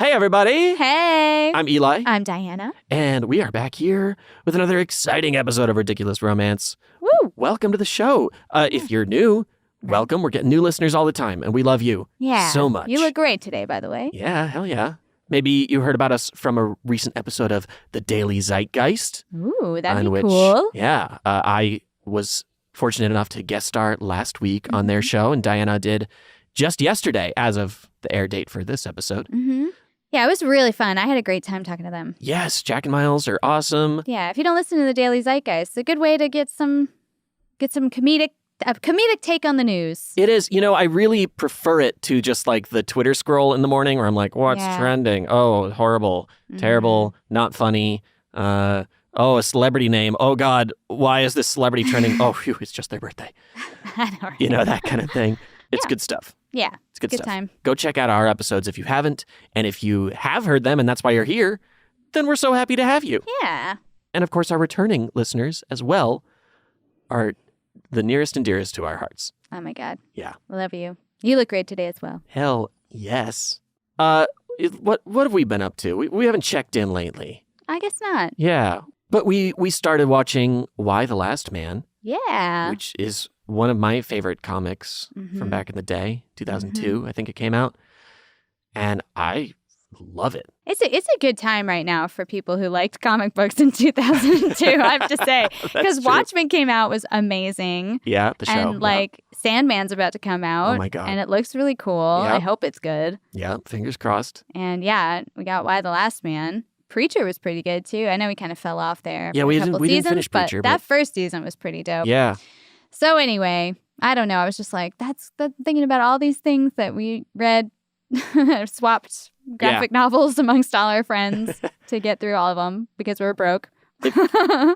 Hey, everybody. Hey. I'm Eli. I'm Diana. And we are back here with another exciting episode of Ridiculous Romance. Woo. Welcome to the show. If you're new, welcome. We're getting new listeners all the time, and we love you so much. You look great today, by the way. Yeah, hell yeah. Maybe you heard about us from a recent episode of The Daily Zeitgeist. Ooh, that'd be cool. Yeah, I was fortunate enough to guest star last week on their show, and Diana did just yesterday, as of the air date for this episode. Mm-hmm. Yeah, it was really fun. I had a great time talking to them. Yes, Jack and Miles are awesome. Yeah, if you don't listen to the Daily Zeitgeist, it's a good way to get some comedic take on the news. It is. You know, I really prefer it to just like the Twitter scroll in the morning where I'm like, what's trending? Oh, horrible, terrible, not funny. Oh, a celebrity name. Oh, God, why is this celebrity trending? Oh, phew, it's just their birthday. I know, right? You know, that kind of thing. It's good stuff. Yeah. It's good stuff. Time. Go check out our episodes if you haven't. And if you have heard them and that's why you're here, then we're so happy to have you. Yeah. And of course, our returning listeners as well are the nearest and dearest to our hearts. Oh, my God. Yeah. Love you. You look great today as well. Hell yes. What have we been up to? We haven't checked in lately. I guess not. Yeah. But we started watching Y the Last Man. Yeah. Which is one of my favorite comics from back in the day, 2002, I think it came out. And I love it. It's a good time right now for people who liked comic books in 2002, I have to say. Because Watchmen came out, was amazing. Yeah, the show. And Sandman's about to come out. Oh my God. And it looks really cool. Yep. I hope it's good. Yeah, fingers crossed. And yeah, we got Y the Last Man. Preacher was pretty good too. I know we kind of fell off there. Yeah, we didn't finish Preacher. But that first season was pretty dope. Yeah. So anyway, I don't know. I was just like, thinking about all these things that we read, swapped graphic novels amongst all our friends to get through all of them because we were broke.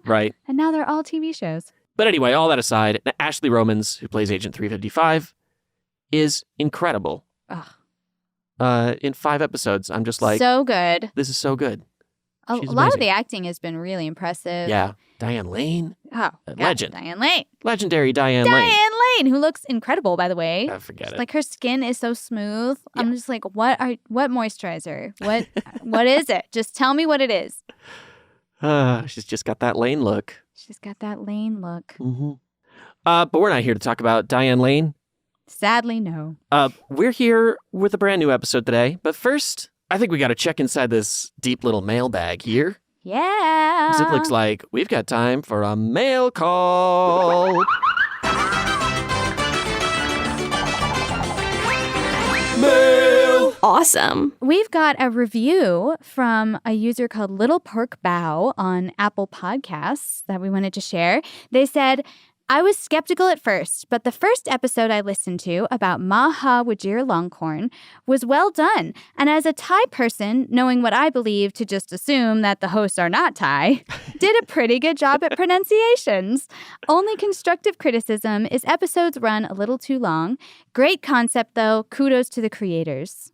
Right. And now they're all TV shows. But anyway, all that aside, Ashley Romans, who plays Agent 355, is incredible. Ugh. In 5 episodes, I'm just like, so good. This is so good. A lot of the acting has been really impressive. Yeah. Diane Lane. Oh, legend. Diane Lane. Legendary Diane Lane. Diane Lane, who looks incredible, by the way. Forget it. Like, her skin is so smooth. Yeah. I'm just like, what moisturizer? What is it? Just tell me what it is. She's just got that Lane look. She's got that Lane look. Mm-hmm. But we're not here to talk about Diane Lane. Sadly, no. We're here with a brand new episode today. But first, I think we got to check inside this deep little mailbag here. Yeah. Because it looks like we've got time for a mail call. Mail! Awesome. We've got a review from a user called Little Pork Bow on Apple Podcasts that we wanted to share. They said, I was skeptical at first, but the first episode I listened to about Maha Wajir Longhorn was well done. And as a Thai person, knowing what I believe to just assume that the hosts are not Thai, did a pretty good job at pronunciations. Only constructive criticism is episodes run a little too long. Great concept, though. Kudos to the creators.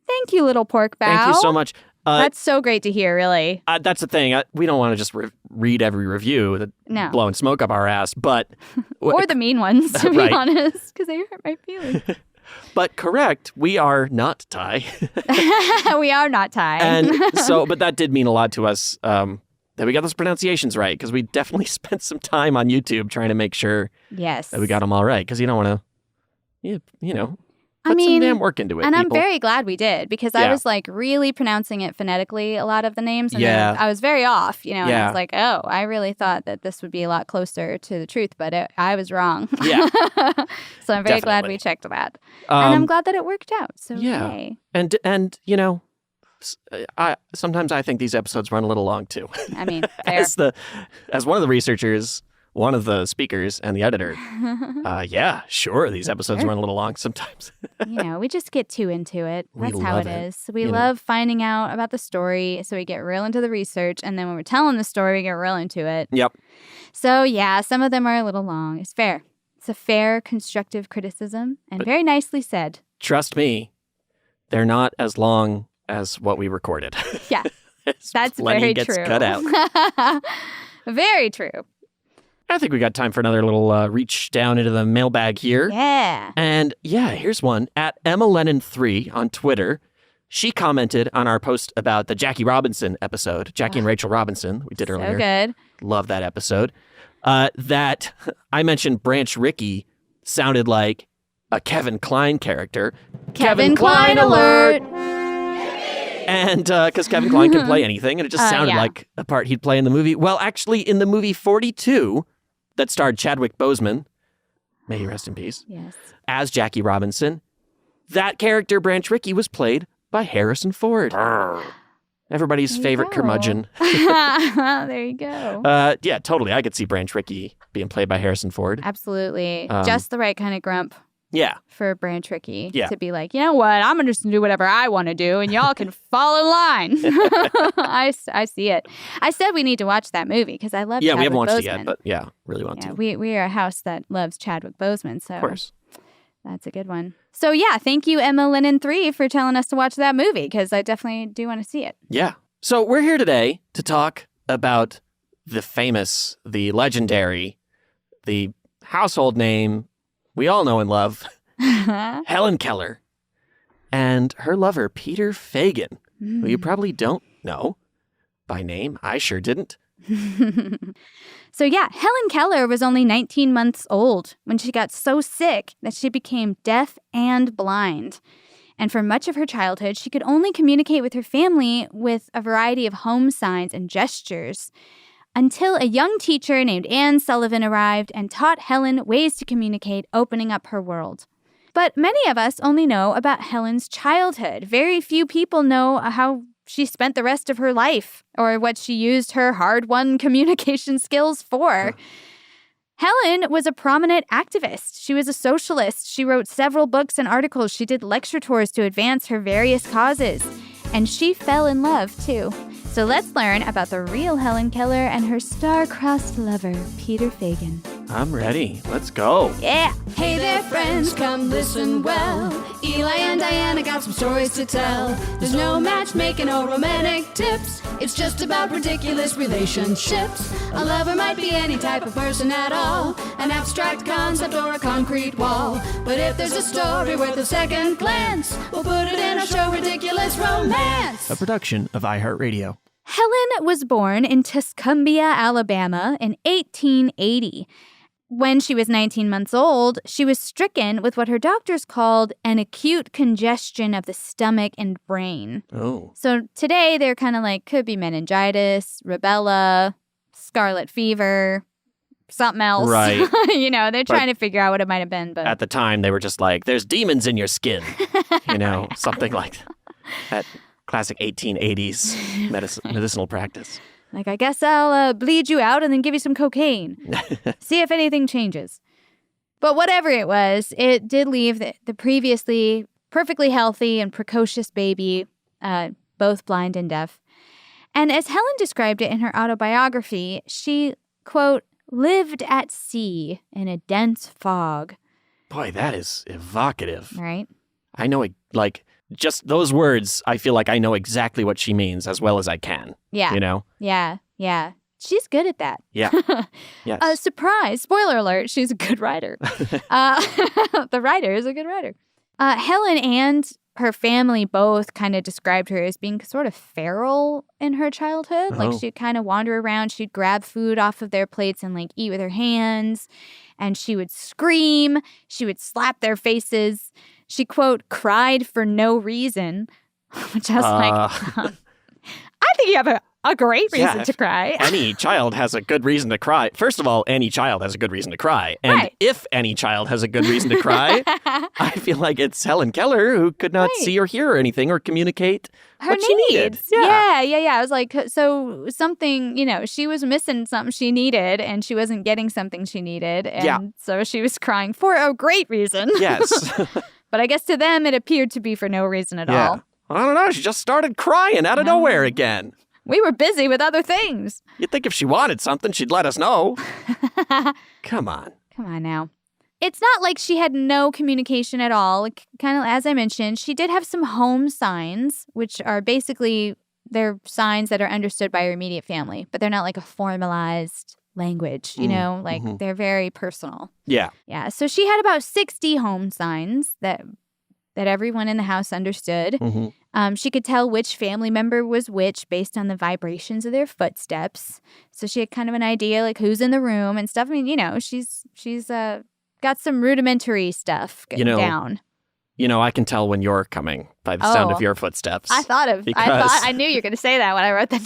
Thank you, Little Pork Bow. Thank you so much. That's so great to hear, really. That's the thing. We don't want to just read every review blowing smoke up our ass, but... or the mean ones, to be honest, because they hurt my feelings. But correct, we are not Thai. We are not Thai. And so, but that did mean a lot to us that we got those pronunciations right, because we definitely spent some time on YouTube trying to make sure that we got them all right, because you don't want to, you know... Put some damn work into it, and people. I'm very glad we did, because I was like really pronouncing it phonetically, a lot of the names. And then I was very off, you know, and I was like, oh, I really thought that this would be a lot closer to the truth, but I was wrong. Yeah. So I'm very glad we checked that. And I'm glad that it worked out. So yay. And you know, sometimes I think these episodes run a little long too. I mean, fair. As one of the researchers, one of the speakers, and the editor, sure, these episodes run a little long sometimes. You know, we just get too into it. That's how it is. We love finding out about the story, so we get real into the research, and then when we're telling the story, we get real into it. Yep. So, yeah, some of them are a little long. It's fair. It's a fair, constructive criticism, and very nicely said. Trust me, they're not as long as what we recorded. Yeah, that's very gets true. Cut out. Very true. I think we got time for another little reach down into the mailbag here. Yeah. And here's one. At Emma Lennon 3 on Twitter, She commented on our post about the Jackie Robinson episode, Jackie and Rachel Robinson, we did earlier. So good. Love that episode. That I mentioned Branch Rickey sounded like a Kevin Kline character. Kevin Kline alert! And because Kevin Kline can play anything, and it just sounded like a part he'd play in the movie. Well, actually, in the movie 42, that starred Chadwick Boseman, may he rest in peace, yes, as Jackie Robinson, that character, Branch Rickey, was played by Harrison Ford. Everybody's favorite curmudgeon. There you go. Yeah, totally. I could see Branch Rickey being played by Harrison Ford. Absolutely. Just the right kind of grump. Yeah. For Branch Rickey to be like, you know what? I'm going to just do whatever I want to do, and y'all can fall in line. I see it. I said we need to watch that movie because I love Chadwick Boseman. We haven't watched it yet, but really want to. We are a house that loves Chadwick Boseman, so of course. That's a good one. So thank you, Emma Lennon 3, for telling us to watch that movie because I definitely do want to see it. Yeah. So we're here today to talk about the famous, the legendary, the household name we all know and love, Helen Keller, and her lover, Peter Fagan, who you probably don't know by name. I sure didn't. So Helen Keller was only 19 months old when she got so sick that she became deaf and blind. And for much of her childhood, she could only communicate with her family with a variety of home signs and gestures, until a young teacher named Anne Sullivan arrived and taught Helen ways to communicate, opening up her world. But many of us only know about Helen's childhood. Very few people know how she spent the rest of her life or what she used her hard-won communication skills for. Helen was a prominent activist. She was a socialist. She wrote several books and articles. She did lecture tours to advance her various causes. And she fell in love, too. So let's learn about the real Helen Keller and her star-crossed lover, Peter Fagan. I'm ready. Let's go. Yeah. Hey there, friends, come listen well. Eli and Diana got some stories to tell. There's no matchmaking or romantic tips. It's just about ridiculous relationships. A lover might be any type of person at all, an abstract concept or a concrete wall. But if there's a story worth a second glance, we'll put it in our show, Ridiculous Romance. A production of iHeartRadio. Helen was born in Tuscumbia, Alabama in 1880. When she was 19 months old, she was stricken with what her doctors called an acute congestion of the stomach and brain. Oh. So today they're kind of like, could be meningitis, rubella, scarlet fever, something else. Right. They're trying to figure out what it might have been. But at the time, they were just like, there's demons in your skin. Something like that. Classic 1880s medicinal practice. Like, I guess I'll bleed you out and then give you some cocaine. See if anything changes. But whatever it was, it did leave the previously perfectly healthy and precocious baby, both blind and deaf. And as Helen described it in her autobiography, she, quote, lived at sea in a dense fog. Boy, that is evocative. Right? I know, just those words, I feel like I know exactly what she means as well as I can. Yeah. Yeah. She's good at that. Yeah. Yes. Surprise. Spoiler alert. She's a good writer. The writer is a good writer. Helen and her family both kind of described her as being sort of feral in her childhood. Like, she'd kind of wander around. She'd grab food off of their plates and, eat with her hands. And she would scream. She would slap their faces. She, quote, cried for no reason, which I was I think you have a great reason to cry. Any child has a good reason to cry. First of all, any child has a good reason to cry. And if any child has a good reason to cry, I feel like it's Helen Keller, who could not see or hear anything or communicate her what she needed. Yeah. I was like, so something, she was missing something she needed and she wasn't getting something she needed. And so she was crying for a great reason. Yes. But I guess to them, it appeared to be for no reason at all. I don't know. She just started crying out of nowhere again. We were busy with other things. You'd think if she wanted something, she'd let us know. Come on. Come on now. It's not like she had no communication at all. Kind of, as I mentioned, she did have some home signs, which are basically, they're signs that are understood by her immediate family, but they're not like a formalized language, they're very personal. Yeah. Yeah. So she had about 60 home signs that that everyone in the house understood. Mm-hmm. She could tell which family member was which based on the vibrations of their footsteps. So she had kind of an idea like who's in the room and stuff. I mean, she's got some rudimentary stuff down. I can tell when you're coming by the sound of your footsteps. I knew you were going to say that when I wrote that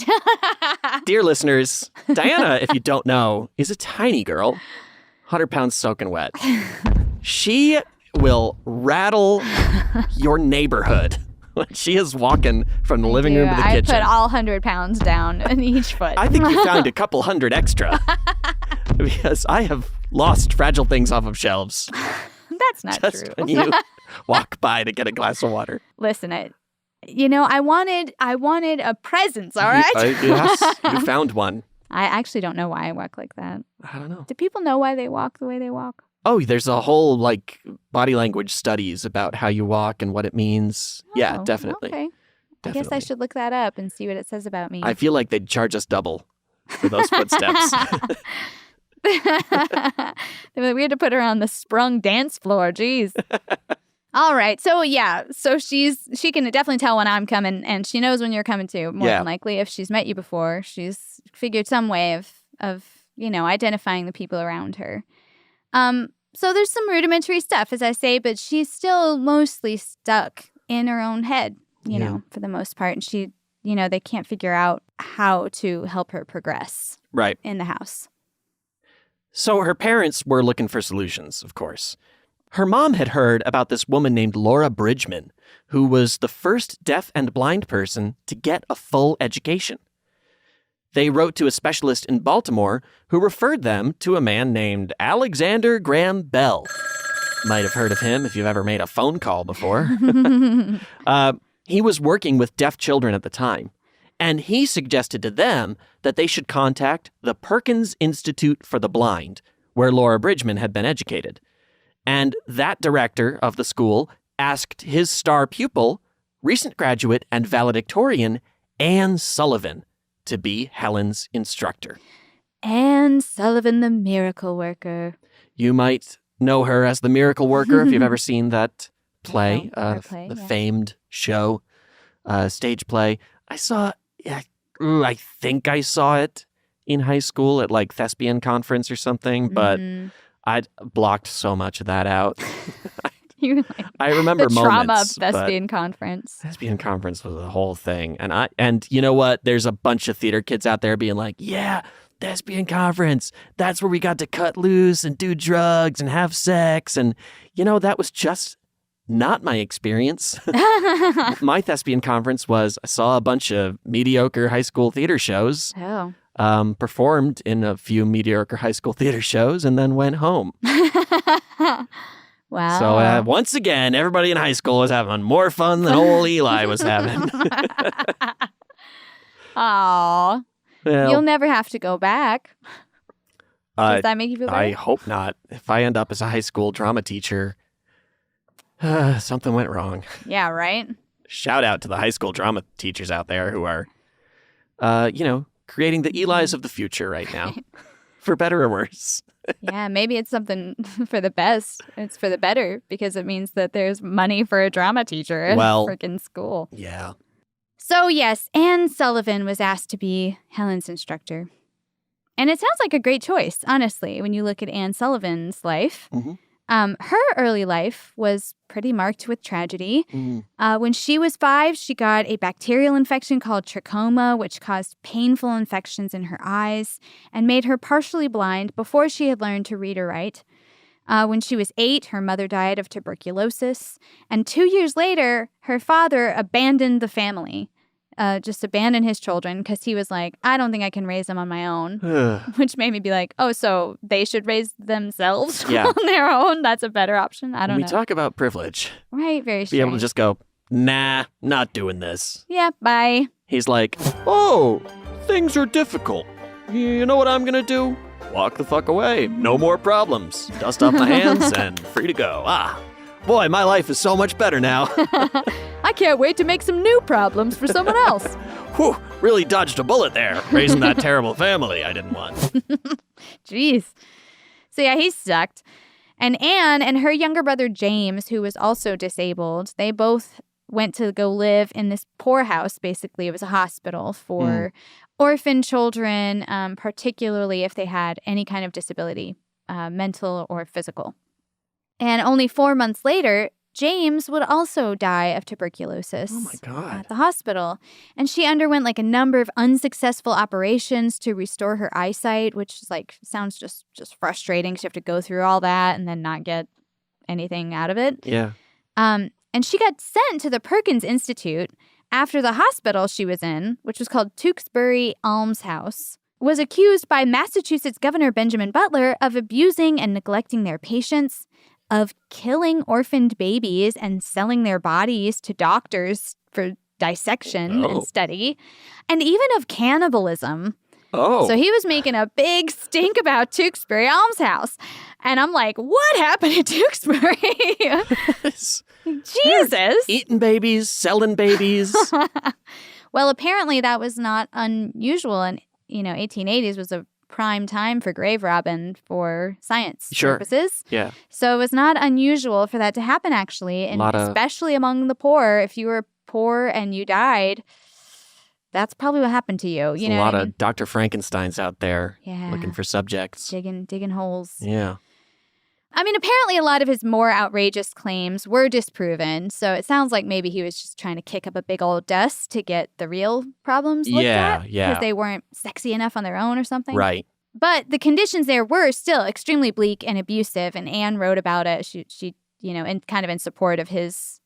down. Dear listeners, Diana, if you don't know, is a tiny girl, 100 pounds soaking wet. She will rattle your neighborhood when she is walking from the living room to the kitchen. I put all 100 pounds down in each foot. I think you found a couple hundred extra because I have lost fragile things off of shelves. That's not just true. When you walk by to get a glass of water. Listen, I wanted a presence, all right? Yes, you found one. I actually don't know why I walk like that. I don't know. Do people know why they walk the way they walk? Oh, there's a whole body language studies about how you walk and what it means. Oh, yeah, definitely. Okay. Definitely. I guess I should look that up and see what it says about me. I feel like they'd charge us double for those footsteps. We had to put her on the sprung dance floor. Jeez. All right. So she can definitely tell when I'm coming, and she knows when you're coming too. More than likely, if she's met you before, she's figured some way of identifying the people around her. So there's some rudimentary stuff, as I say, but she's still mostly stuck in her own head, for the most part, and she, they can't figure out how to help her progress in the house. So her parents were looking for solutions, of course. Her mom had heard about this woman named Laura Bridgman, who was the first deaf and blind person to get a full education. They wrote to a specialist in Baltimore who referred them to a man named Alexander Graham Bell. Might have heard of him if you've ever made a phone call before. He was working with deaf children at the time, and he suggested to them that they should contact the Perkins Institute for the Blind, where Laura Bridgman had been educated. And that director of the school asked his star pupil, recent graduate and valedictorian, Anne Sullivan, to be Helen's instructor. Anne Sullivan, the miracle worker. You might know her as the miracle worker if you've ever seen that play, famed show, stage play. I think I saw it in high school at thespian conference or something, but I'd blocked so much of that out. I remember the moments. The trauma of thespian conference. Thespian conference was a whole thing. And you know what? There's a bunch of theater kids out there being like, yeah, thespian conference. That's where we got to cut loose and do drugs and have sex. And, that was just not my experience. My thespian conference was I saw a bunch of mediocre high school theater shows. Oh. Performed in a few mediocre high school theater shows and then went home. Wow. So once again, everybody in high school was having more fun than old Eli was having. Aw. Well, you'll never have to go back. Does that make you feel better? I hope not. If I end up as a high school drama teacher, something went wrong. Yeah, right? Shout out to the high school drama teachers out there who are, creating the Elis of the future right now. For better or worse. Yeah, maybe it's something for the best. It's for the better because it means that there's money for a drama teacher at a freaking school. Yeah. So yes, Anne Sullivan was asked to be Helen's instructor. And it sounds like a great choice, honestly, when you look at Anne Sullivan's life. Mm-hmm. Her early life was pretty marked with tragedy. Mm-hmm. When she was 5, she got a bacterial infection called trachoma, which caused painful infections in her eyes and made her partially blind before she had learned to read or write. When she was 8, her mother died of tuberculosis. And 2 years later, her father abandoned the family. Just abandoned his children because he was like, I don't think I can raise them on my own. Which made me be like, oh, so they should raise themselves on their own? That's a better option? I don't know. We talk about privilege. Right, very strange. Be able to just go, nah, not doing this. Yeah, bye. He's like, oh, things are difficult. You know what I'm going to do? Walk the fuck away. No more problems. Dust off my hands and free to go. Boy, my life is so much better now. I can't wait to make some new problems for someone else. Whew, really dodged a bullet there, raising that terrible family I didn't want. Jeez. So yeah, he sucked. And Anne and her younger brother James, who was also disabled, they both went to go live in this poorhouse, basically. It was a hospital for orphan children, particularly if they had any kind of disability, mental or physical. And only 4 months later, James would also die of tuberculosis at the hospital. And she underwent like a number of unsuccessful operations to restore her eyesight, which is like sounds just frustrating. She have to go through all that and then not get anything out of it. Yeah. And she got sent to the Perkins Institute after the hospital she was in, which was called Tewksbury Almshouse, was accused by Massachusetts Governor Benjamin Butler of abusing and neglecting their patients, of killing orphaned babies and selling their bodies to doctors for dissection and study, and even of cannibalism. Oh. So he was making a big stink about Tewksbury Almshouse. And I'm like, what happened to Tewksbury? Jesus. Eating babies, selling babies. Well, apparently that was not unusual. And, 1880s was a prime time for grave robbing for science purposes. Yeah. So it was not unusual for that to happen, actually. And especially among the poor. If you were poor and you died, that's probably what happened to you. A lot of Dr. Frankensteins out there looking for subjects. Digging holes. Yeah. I mean, apparently a lot of his more outrageous claims were disproven. So it sounds like maybe he was just trying to kick up a big old dust to get the real problems looked at. Yeah. Because they weren't sexy enough on their own or something. Right. But the conditions there were still extremely bleak and abusive. And Anne wrote about it. She in kind of in support of his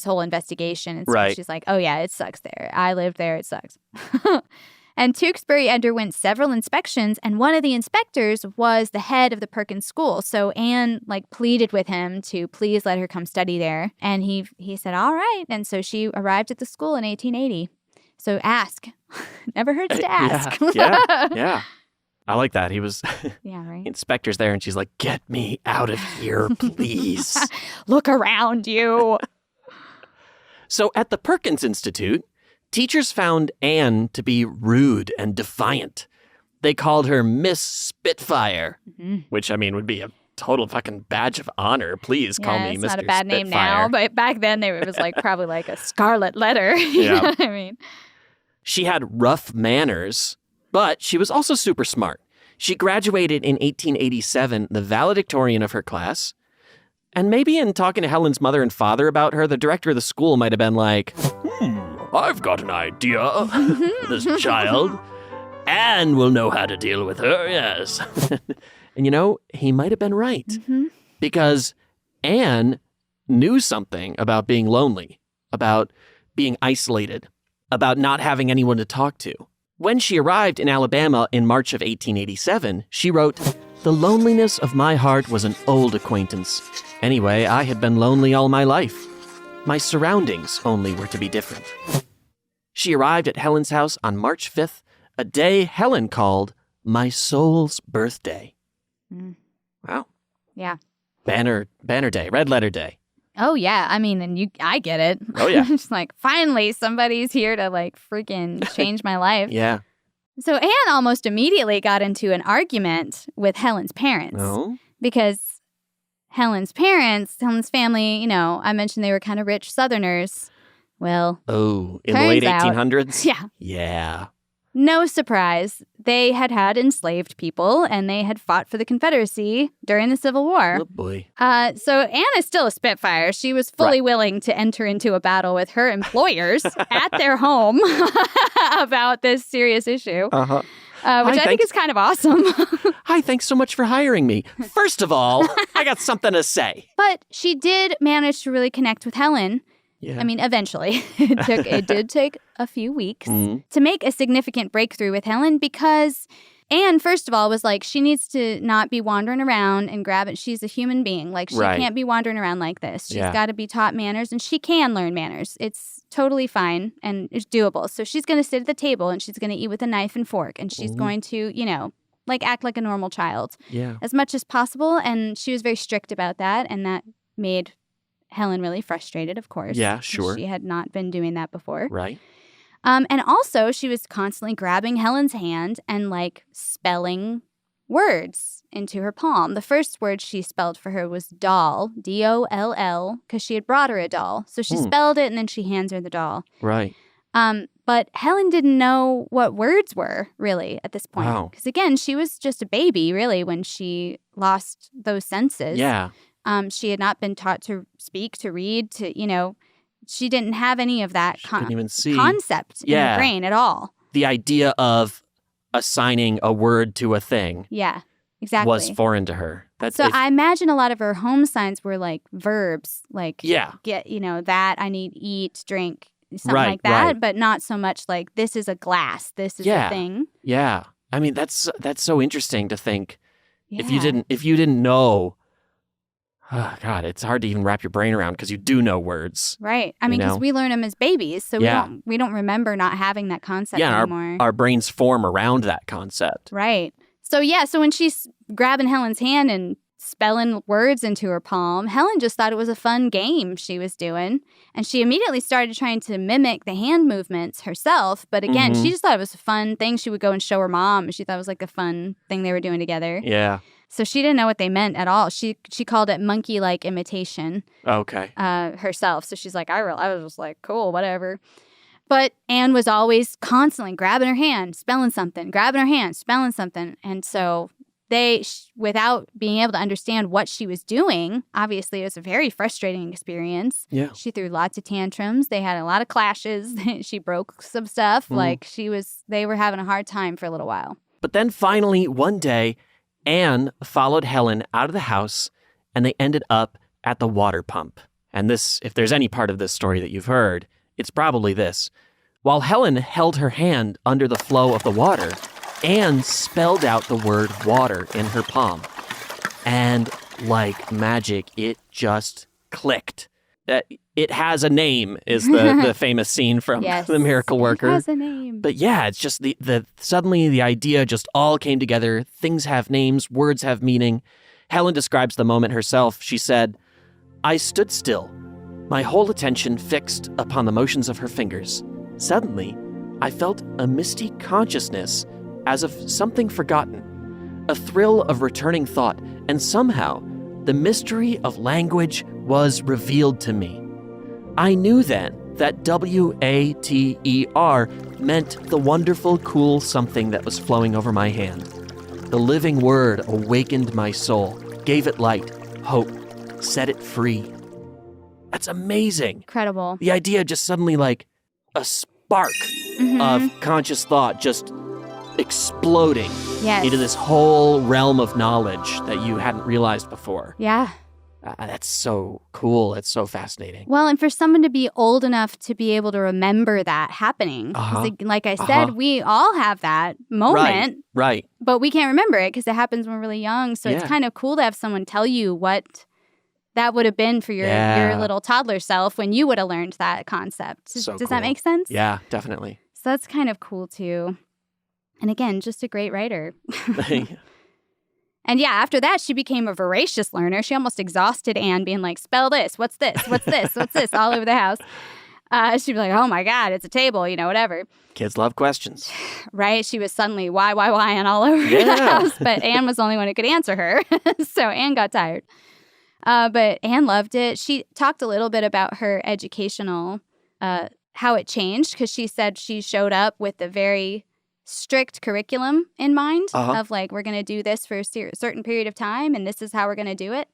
whole investigation. And so she's like, oh, yeah, it sucks there. I lived there. It sucks. And Tewksbury underwent several inspections, and one of the inspectors was the head of the Perkins School. So Anne, pleaded with him to please let her come study there. And he said, all right. And so she arrived at the school in 1880. So ask. Never hurts to ask. Yeah. I like that. He was right. Inspector's there, and she's like, get me out of here, please. Look around you. So at the Perkins Institute, teachers found Anne to be rude and defiant. They called her Miss Spitfire, which, would be a total fucking badge of honor. Please call me Mr. Spitfire. It's not a bad name now, but back then it was probably like a scarlet letter. You know what I mean? She had rough manners, but she was also super smart. She graduated in 1887, the valedictorian of her class. And maybe in talking to Helen's mother and father about her, the director of the school might have been like, I've got an idea. This child. Anne will know how to deal with her, yes. And he might have been right. Because Anne knew something about being lonely, about being isolated, about not having anyone to talk to. When she arrived in Alabama in March of 1887, she wrote, "The loneliness of my heart was an old acquaintance. Anyway, I had been lonely all my life. My surroundings only were to be different." She arrived at Helen's house on March 5th, a day Helen called my soul's birthday. Wow. Yeah. Banner day, red letter day. Oh, yeah. I get it. Oh, yeah. Just finally, somebody's here to freaking change my life. Yeah. So Anne almost immediately got into an argument with Helen's parents. Oh? Because Helen's family, I mentioned they were kind of rich Southerners. Well, in the late 1800s? Yeah. Yeah. No surprise. They had enslaved people, and they had fought for the Confederacy during the Civil War. Oh, boy. So Anne is still a Spitfire. She was fully willing to enter into a battle with her employers at their home about this serious issue. Uh-huh. Which I think is kind of awesome. Hi, thanks so much for hiring me. First of all, I got something to say. But she did manage to really connect with Helen. Yeah. Eventually. It did take a few weeks to make a significant breakthrough with Helen because Anne, first of all, was she needs to not be wandering around and grab it. She's a human being. She can't be wandering around like this. She's got to be taught manners, and she can learn manners. It's totally fine, and it's doable. So she's going to sit at the table, and she's going to eat with a knife and fork, and she's going to, act like a normal child as much as possible. And she was very strict about that, and that made Helen really frustrated, of course. Yeah, sure. She had not been doing that before. Right. And also, she was constantly grabbing Helen's hand and, spelling words into her palm. The first word she spelled for her was doll, D-O-L-L, because she had brought her a doll. So she spelled it, and then she hands her the doll. Right. But Helen didn't know what words were, really, at this point. Wow. Because, again, she was just a baby, really, when she lost those senses. Yeah. She had not been taught to speak, to read, to, she didn't have any of that Couldn't even see. concept in her brain at all. The idea of assigning a word to a thing was foreign to her. I imagine a lot of her home signs were like verbs, like get, that, I need, eat, drink, something like that, but not so much like this is a glass, this is a thing. Yeah. I mean, that's so interesting to think. If you didn't know, oh God, it's hard to even wrap your brain around because you do know words. Right. I mean, because we learn them as babies, so we don't remember not having that concept anymore. Our brains form around that concept. Right. So when she's grabbing Helen's hand and spelling words into her palm, Helen just thought it was a fun game she was doing. And she immediately started trying to mimic the hand movements herself. But again, she just thought it was a fun thing. She would go and show her mom. She thought it was like a fun thing they were doing together. Yeah. So she didn't know what they meant at all. She called it monkey-like imitation. Okay. Herself. So she's like, I was just like, cool, whatever. But Anne was always constantly grabbing her hand, spelling something, grabbing her hand, spelling something. And so without being able to understand what she was doing, obviously it was a very frustrating experience. Yeah. She threw lots of tantrums. They had a lot of clashes. She broke some stuff. They were having a hard time for a little while. But then finally, one day, Anne followed Helen out of the house, and they ended up at the water pump. And this, if there's any part of this story that you've heard, it's probably this. While Helen held her hand under the flow of the water, Anne spelled out the word water in her palm. And like magic, it just clicked. It has a name is the famous scene from The Miracle Worker. It has a name. But yeah, it's just suddenly the idea just all came together. Things have names, words have meaning. Helen describes the moment herself. She said, I stood still, my whole attention fixed upon the motions of her fingers. Suddenly, I felt a misty consciousness as of something forgotten, a thrill of returning thought, and somehow the mystery of language was revealed to me. I knew then that W-A-T-E-R meant the wonderful, cool something that was flowing over my hand. The living word awakened my soul, gave it light, hope, set it free. That's amazing. Incredible. The idea just suddenly like a spark of conscious thought just exploding into this whole realm of knowledge that you hadn't realized before. Yeah. That's so cool. It's so fascinating. Well, and for someone to be old enough to be able to remember that happening. Like I said, we all have that moment. Right. But we can't remember it because it happens when we're really young. So it's kind of cool to have someone tell you what that would have been for your little toddler self when you would have learned that concept. Does that make sense? Yeah, definitely. So that's kind of cool too. And again, just a great writer. And after that, she became a voracious learner. She almost exhausted Anne being like, spell this, what's this, what's this, what's this, all over the house. She'd be like, oh my God, it's a table, whatever. Kids love questions. Right? She was suddenly and all over the house. But Anne was the only one who could answer her. So Anne got tired. But Anne loved it. She talked a little bit about her educational, how it changed, because she said she showed up with a very strict curriculum in mind of like, we're going to do this for a certain period of time, and this is how we're going to do it.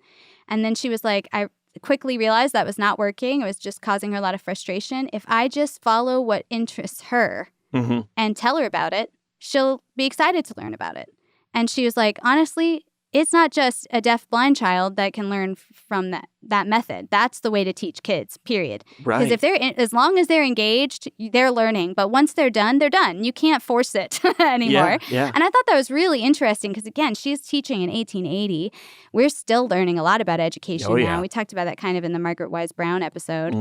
And then she was like, I quickly realized that was not working. It was just causing her a lot of frustration. If I just follow what interests her and tell her about it, she'll be excited to learn about it. And she was like, honestly, it's not just a deaf-blind child that can learn from that method. That's the way to teach kids, period. Right. Because as long as they're engaged, they're learning. But once they're done, they're done. You can't force it anymore. Yeah. And I thought that was really interesting because, again, she's teaching in 1880. We're still learning a lot about education now. We talked about that kind of in the Margaret Wise Brown episode.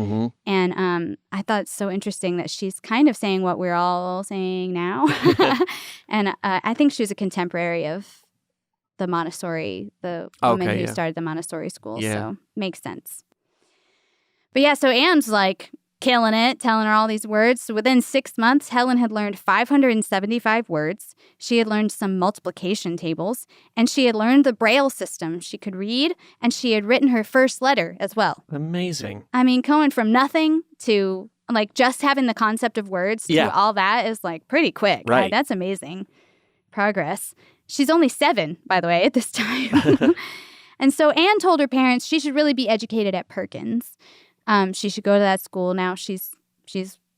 And I thought it's so interesting that she's kind of saying what we're all saying now. And I think she was a contemporary of the Montessori, the woman who started the Montessori school. So makes sense. But so Anne's like, killing it, telling her all these words. So within 6 months, Helen had learned 575 words. She had learned some multiplication tables, and she had learned the Braille system. She could read, and she had written her first letter as well. Amazing. I mean, going from nothing to like just having the concept of words to all that is like pretty quick. Right. That's amazing progress. She's only 7, by the way, at this time. And so Anne told her parents she should really be educated at Perkins. She should go to that school now. She's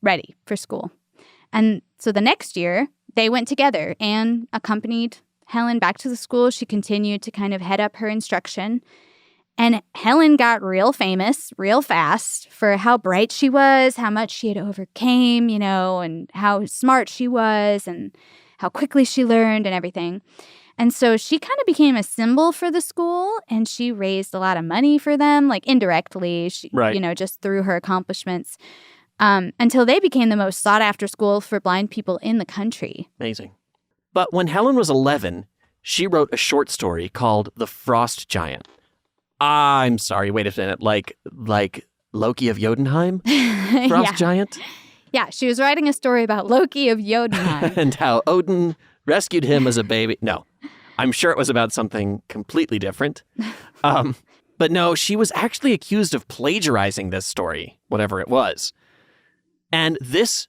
ready for school. And so the next year, they went together. Anne accompanied Helen back to the school. She continued to kind of head up her instruction. And Helen got real famous real fast for how bright she was, how much she had overcame, and how smart she was and how quickly she learned and everything. And so she kind of became a symbol for the school, and she raised a lot of money for them, like indirectly, just through her accomplishments, until they became the most sought-after school for blind people in the country. Amazing. But when Helen was 11, she wrote a short story called The Frost Giant. I'm sorry, wait a minute, like Loki of Jotunheim? Frost Giant? Yeah, she was writing a story about Loki of Jotunheim. And how Odin rescued him as a baby. No, I'm sure it was about something completely different. But no, she was actually accused of plagiarizing this story, whatever it was. And this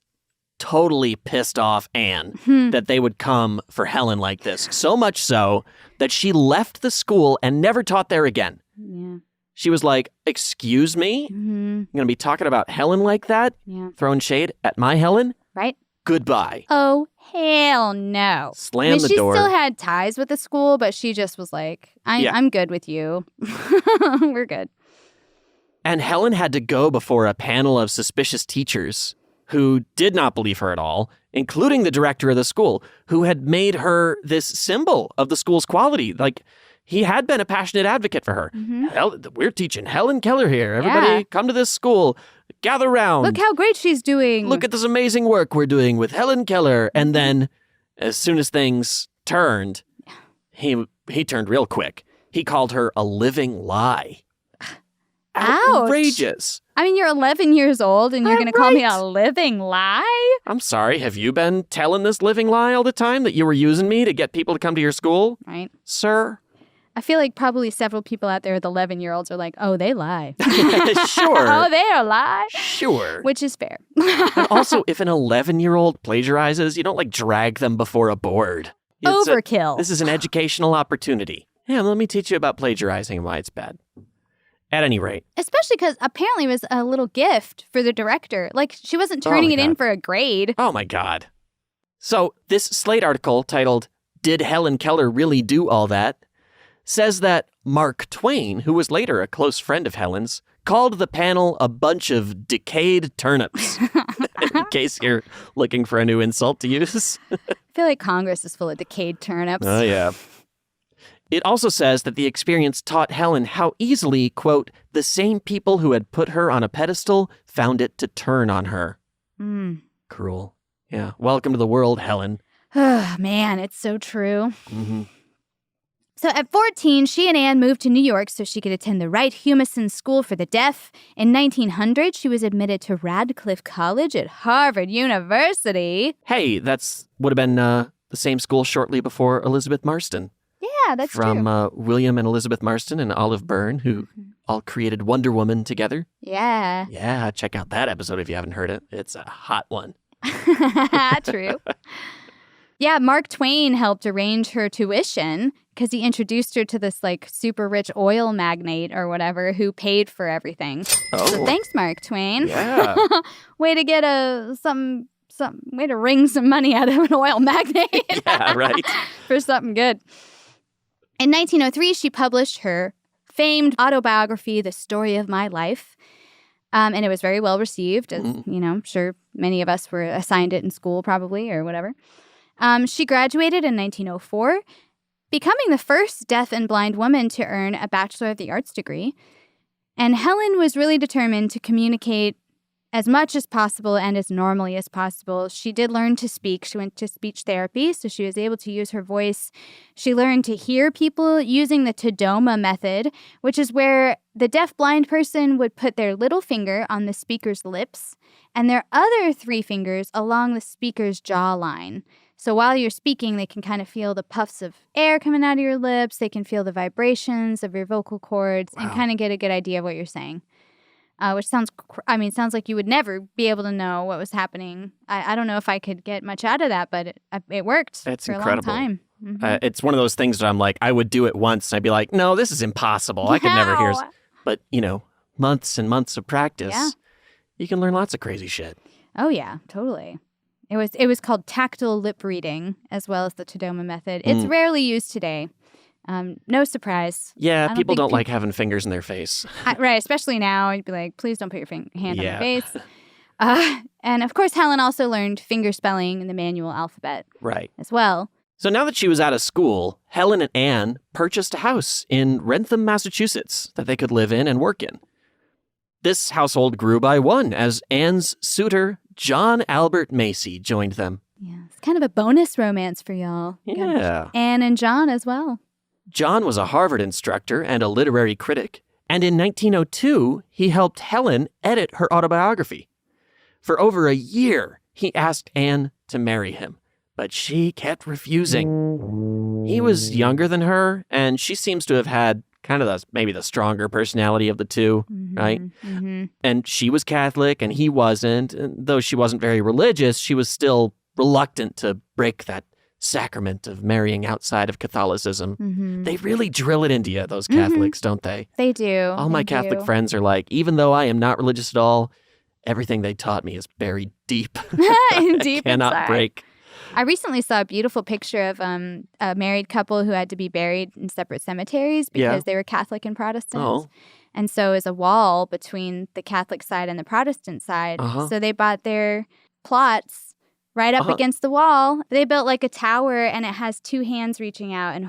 totally pissed off Anne that they would come for Helen like this. So much so that she left the school and never taught there again. Yeah. She was like, excuse me? You're going to be talking about Helen like that? Yeah. Throwing shade at my Helen? Right? Goodbye. Oh, hell no. Slam the door. She still had ties with the school, but she just was like, I'm good with you. We're good. And Helen had to go before a panel of suspicious teachers who did not believe her at all, including the director of the school, who had made her this symbol of the school's quality. Like, he had been a passionate advocate for her. We're teaching Helen Keller here. Everybody come to this school. Gather round. Look how great she's doing. Look at this amazing work we're doing with Helen Keller. And then, as soon as things turned, he turned real quick. He called her a living lie. Outrageous. I mean, you're 11 years old and you're going to call me a living lie? I'm sorry. Have you been telling this living lie all the time that you were using me to get people to come to your school? Right. Sir? I feel like probably several people out there with 11-year-olds are like, oh, they lie. Sure. Oh, they are lie. Sure. Which is fair. And also, if an 11-year-old plagiarizes, you don't drag them before a board. Overkill. This is an educational opportunity. Yeah, let me teach you about plagiarizing and why it's bad. At any rate. Especially because apparently it was a little gift for the director. Like, she wasn't turning it in for a grade. Oh, my God. So, this Slate article titled, Did Helen Keller Really Do All That? Says that Mark Twain, who was later a close friend of Helen's, called the panel a bunch of decayed turnips. In case you're looking for a new insult to use. I feel like Congress is full of decayed turnips. Oh, yeah. It also says that the experience taught Helen how easily, quote, the same people who had put her on a pedestal found it to turn on her. Cruel. Yeah. Welcome to the world, Helen. Oh, man, it's so true. Mm-hmm. So at 14, she and Anne moved to New York so she could attend the Wright Humason School for the Deaf. In 1900, she was admitted to Radcliffe College at Harvard University. Hey, would have been the same school shortly before Elizabeth Marston. Yeah, that's true. From William and Elizabeth Marston and Olive Byrne, who all created Wonder Woman together. Yeah. Yeah, check out that episode if you haven't heard it. It's a hot one. True. Yeah, Mark Twain helped arrange her tuition because he introduced her to this super rich oil magnate or whatever who paid for everything. Oh. So thanks, Mark Twain. Yeah. Way to get way to wring some money out of an oil magnate. Yeah, right. For something good. In 1903, she published her famed autobiography, The Story of My Life. And it was very well received. As, I'm sure many of us were assigned it in school probably or whatever. She graduated in 1904, becoming the first deaf and blind woman to earn a Bachelor of the Arts degree. And Helen was really determined to communicate as much as possible and as normally as possible. She did learn to speak. She went to speech therapy, so she was able to use her voice. She learned to hear people using the Tadoma method, which is where the deaf-blind person would put their little finger on the speaker's lips and their other 3 fingers along the speaker's jawline. So while you're speaking, they can kind of feel the puffs of air coming out of your lips. They can feel the vibrations of your vocal cords and kind of get a good idea of what you're saying. Which sounds like you would never be able to know what was happening. I don't know if I could get much out of that, but it worked for incredible. a long time. Mm-hmm. It's one of those things that I'm like, I would do it once and I'd be like, no, this is impossible. I could never hear. But, months and months of practice, you can learn lots of crazy shit. Oh, yeah, totally. It was called tactile lip reading as well as the Tadoma method. It's rarely used today. No surprise. Yeah, people don't like having fingers in their face. Right, especially now. You'd be like, please don't put your hand on my face. And of course, Helen also learned finger spelling in the manual alphabet. Right. As well. So now that she was out of school, Helen and Anne purchased a house in Wrentham, Massachusetts that they could live in and work in. This household grew by one as Anne's suitor, John Albert Macy, joined them. Yeah, it's kind of a bonus romance for y'all. Yeah. Anne and John as well. John was a Harvard instructor and a literary critic, and in 1902, he helped Helen edit her autobiography. For over a year, he asked Anne to marry him, but she kept refusing. He was younger than her, and she seems to have had kind of maybe the stronger personality of the two, right? Mm-hmm. And she was Catholic, and he wasn't. And though she wasn't very religious, she was still reluctant to break that sacrament of marrying outside of Catholicism. Mm-hmm. They really drill it into you, those Catholics, don't they? They do. All my Catholic friends are like, even though I am not religious at all, everything they taught me is buried deep. Deep cannot inside. Break. I recently saw a beautiful picture of a married couple who had to be buried in separate cemeteries because they were Catholic and Protestant. Oh. And so is a wall between the Catholic side and the Protestant side. So they bought their plots right up against the wall. They built like a tower, and it has 2 hands reaching out and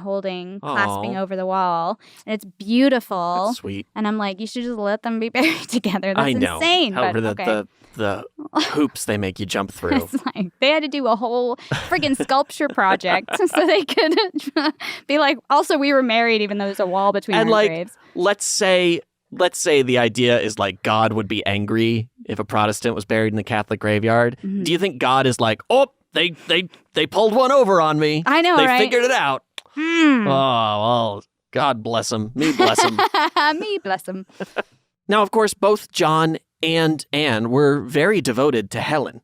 clasping over the wall. And it's beautiful. That's sweet. And I'm like, you should just let them be buried together. That's insane. However, but, the hoops they make you jump through. It's like they had to do a whole friggin' sculpture project so they could be like, also, we were married even though there's a wall between our graves. Let's say the idea is like God would be angry if a Protestant was buried in the Catholic graveyard. Mm-hmm. Do you think God is like, oh, they pulled one over on me. I know, They right? figured it out. Oh, well, God bless him. Me bless him. Me bless him. Now, of course, both John and Anne were very devoted to Helen.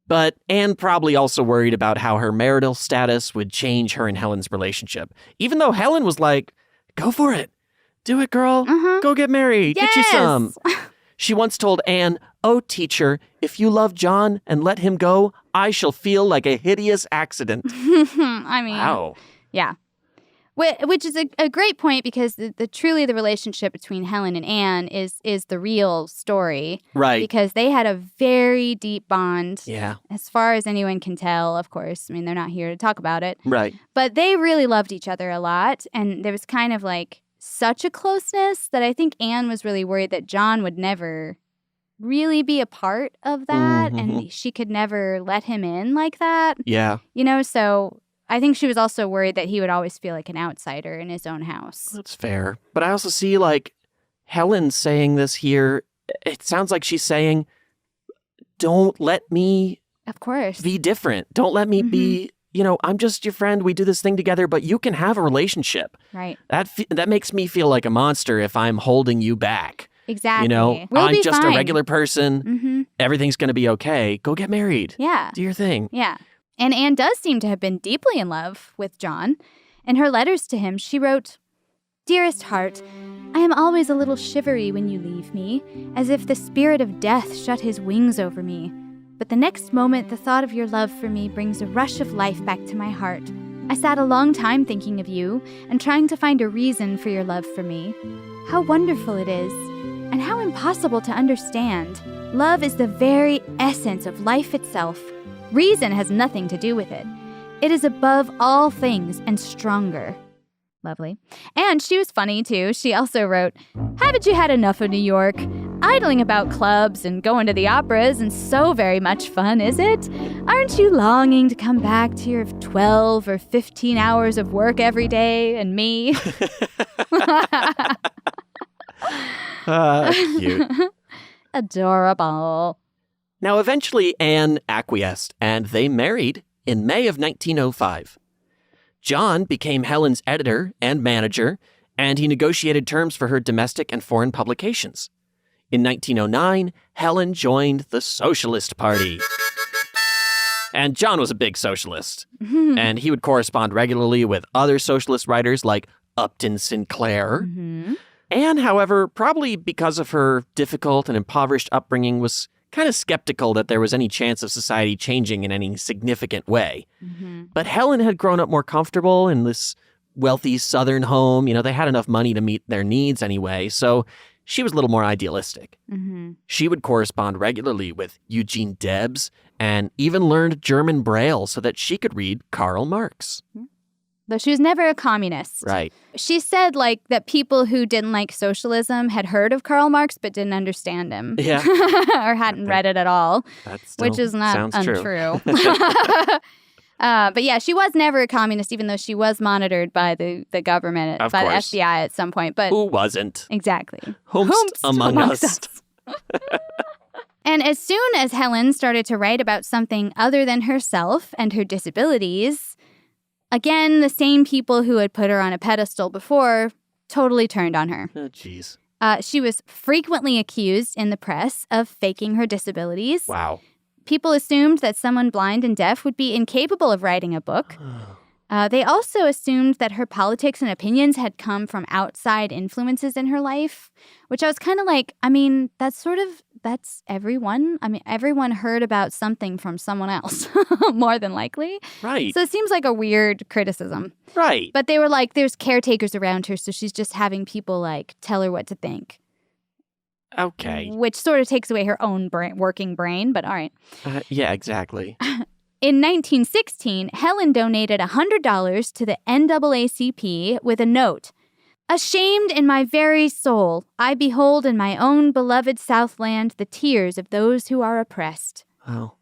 But Anne probably also worried about how her marital status would change her and Helen's relationship. Even though Helen was like, go for it. Do it, girl. Go get married. Yes! Get you some. She once told Anne, oh, teacher, if you love John and let him go, I shall feel like a hideous accident. I mean, wow. Yeah. Which is a great point because truly the relationship between Helen and Anne is the real story. Right. Because they had a very deep bond. Yeah. As far as anyone can tell, of course. I mean, they're not here to talk about it. Right. But they really loved each other a lot. And there was kind of like such a closeness that I think Anne was really worried that John would never really be a part of that. Mm-hmm. And she could never let him in like that. Yeah. So I think she was also worried that he would always feel like an outsider in his own house. That's fair. But I also see, like, Helen saying this here. It sounds like she's saying, don't let me of course be different. Don't let me be, I'm just your friend. We do this thing together, but you can have a relationship. Right. That makes me feel like a monster if I'm holding you back. Exactly. I'm just fine. a regular person. Mm-hmm. Everything's going to be okay. Go get married. Yeah. Do your thing. Yeah. And Anne does seem to have been deeply in love with John. In her letters to him, she wrote, Dearest heart, I am always a little shivery when you leave me, as if the spirit of death shut his wings over me. But the next moment, the thought of your love for me brings a rush of life back to my heart. I sat a long time thinking of you and trying to find a reason for your love for me. How wonderful it is, and how impossible to understand. Love is the very essence of life itself. Reason has nothing to do with it. It is above all things and stronger. Lovely. And she was funny, too. She also wrote, Haven't you had enough of New York? Idling about clubs and going to the opera isn't so very much fun, is it? Aren't you longing to come back to your 12 or 15 hours of work every day and me? Cute. Adorable. Now, eventually, Anne acquiesced, and they married in May of 1905. John became Helen's editor and manager, and he negotiated terms for her domestic and foreign publications. In 1909, Helen joined the Socialist Party. And John was a big socialist, and he would correspond regularly with other socialist writers like Upton Sinclair. Anne, however, probably because of her difficult and impoverished upbringing, was kind of skeptical that there was any chance of society changing in any significant way. But Helen had grown up more comfortable in this wealthy Southern home. You know, they had enough money to meet their needs anyway, so she was a little more idealistic. She would correspond regularly with Eugene Debs and even learned German Braille so that she could read Karl Marx. Though she was never a communist. Right. She said, like, that people who didn't like socialism had heard of Karl Marx but didn't understand him. Yeah. Or hadn't read it at all. Which is not untrue. But yeah, she was never a communist, even though she was monitored by the government, by the FBI at some point. But who wasn't? Exactly. Whomst among us. And as soon as Helen started to write about something other than herself and her disabilities, again, the same people who had put her on a pedestal before totally turned on her. Oh, jeez. She was frequently accused in the press of faking her disabilities. Wow. People assumed that someone blind and deaf would be incapable of writing a book. They also assumed that her politics and opinions had come from outside influences in her life, which I was kind of like, I mean, that's everyone. I mean, everyone heard about something from someone else, more than likely. Right. So it seems like a weird criticism. Right. But they were like, there's caretakers around her, so she's just having people, like, tell her what to think. Okay. Which sort of takes away her own working brain, but all right. Yeah, exactly. In 1916, Helen donated $100 to the NAACP with a note. Ashamed in my very soul, I behold in my own beloved Southland the tears of those who are oppressed. Oh.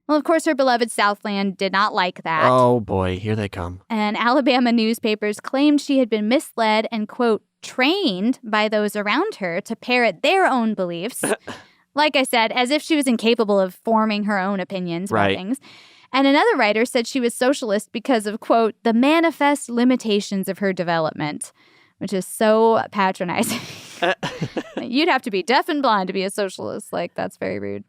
Well, of course, her beloved Southland did not like that. Oh, boy, here they come. And Alabama newspapers claimed she had been misled and, quote, trained by those around her to parrot their own beliefs. Like I said, as if she was incapable of forming her own opinions about things. And another writer said she was socialist because of, quote, the manifest limitations of her development, which is so patronizing. You'd have to be deaf and blind to be a socialist. Like, that's very rude.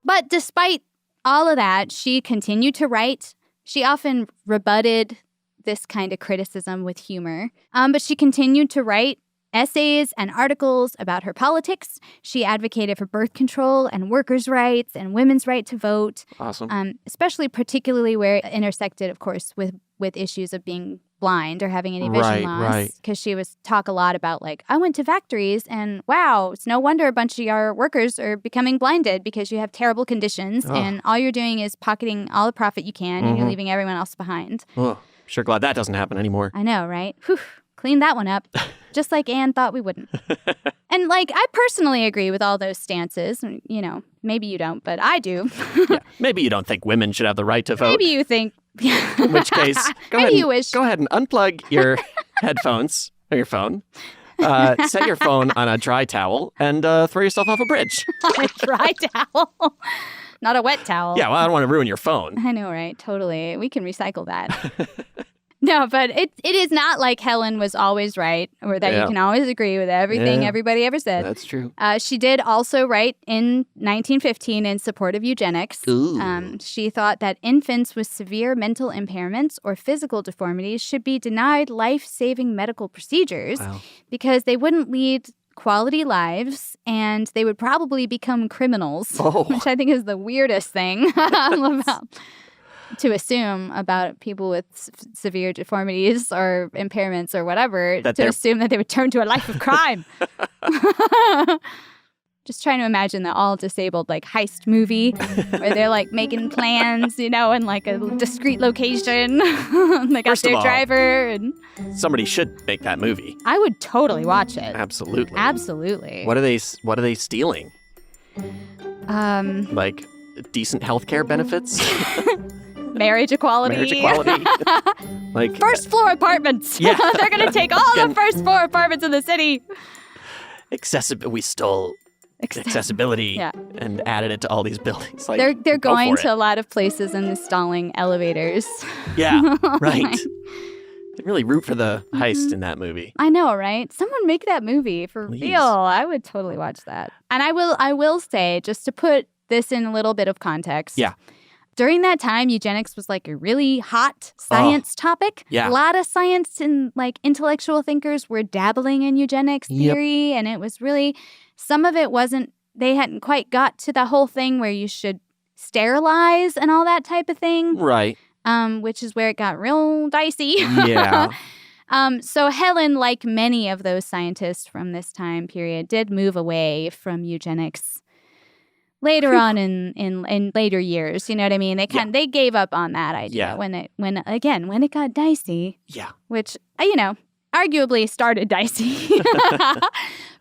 But despite all of that, she continued to write. She often rebutted this kind of criticism with humor. But she continued to write essays and articles about her politics. She advocated for birth control and workers' rights and women's right to vote. Awesome. Especially particularly where it intersected, of course, with issues of being blind or having any vision loss. Because she was talk a lot about, like, I went to factories and, wow, it's no wonder a bunch of your workers are becoming blinded because you have terrible conditions and all you're doing is pocketing all the profit you can and you're leaving everyone else behind. Oh, sure glad that doesn't happen anymore. I know, right? Whew. Clean that one up, just like Anne thought we wouldn't. And, like, I personally agree with all those stances. You know, maybe you don't, but I do. Yeah, maybe you don't think women should have the right to vote. Maybe you think. In which case, go ahead and unplug your headphones or your phone. Set your phone on a dry towel and throw yourself off a bridge. On a dry towel? Not a wet towel. Yeah, well, I don't want to ruin your phone. I know, right? Totally. We can recycle that. No, but it is not like Helen was always right or that you can always agree with everything everybody ever said. That's true. She did also write in 1915 in support of eugenics. She thought that infants with severe mental impairments or physical deformities should be denied life-saving medical procedures because they wouldn't lead quality lives and they would probably become criminals, which I think is the weirdest thing about to assume about people with severe deformities or impairments or whatever, assume that they would turn to a life of crime. Just trying to imagine the all-disabled, like, heist movie where they're, like, making plans, in, like, a discreet location. They got their driver. And somebody should make that movie. I would totally watch it. Absolutely. Absolutely. What are they stealing? Like, decent healthcare benefits? Marriage equality. Like first floor apartments. Yeah. They're going to take all the first floor apartments in the city. We stole accessibility and added it to all these buildings. Like, they're going to a lot of places and installing elevators. Yeah, right. They really root for the heist in that movie. I know, right? Someone make that movie for real. I would totally watch that. And I will say, just to put this in a little bit of context. Yeah. During that time, eugenics was like a really hot science topic. Yeah. A lot of science and like intellectual thinkers were dabbling in eugenics theory. And it was really, some of it wasn't, they hadn't quite got to the whole thing where you should sterilize and all that type of thing. Right. Which is where it got real dicey. Yeah. So Helen, like many of those scientists from this time period, did move away from eugenics later on in later years. You know what I mean? They gave up on that idea when it got dicey. Yeah. Which, arguably started dicey.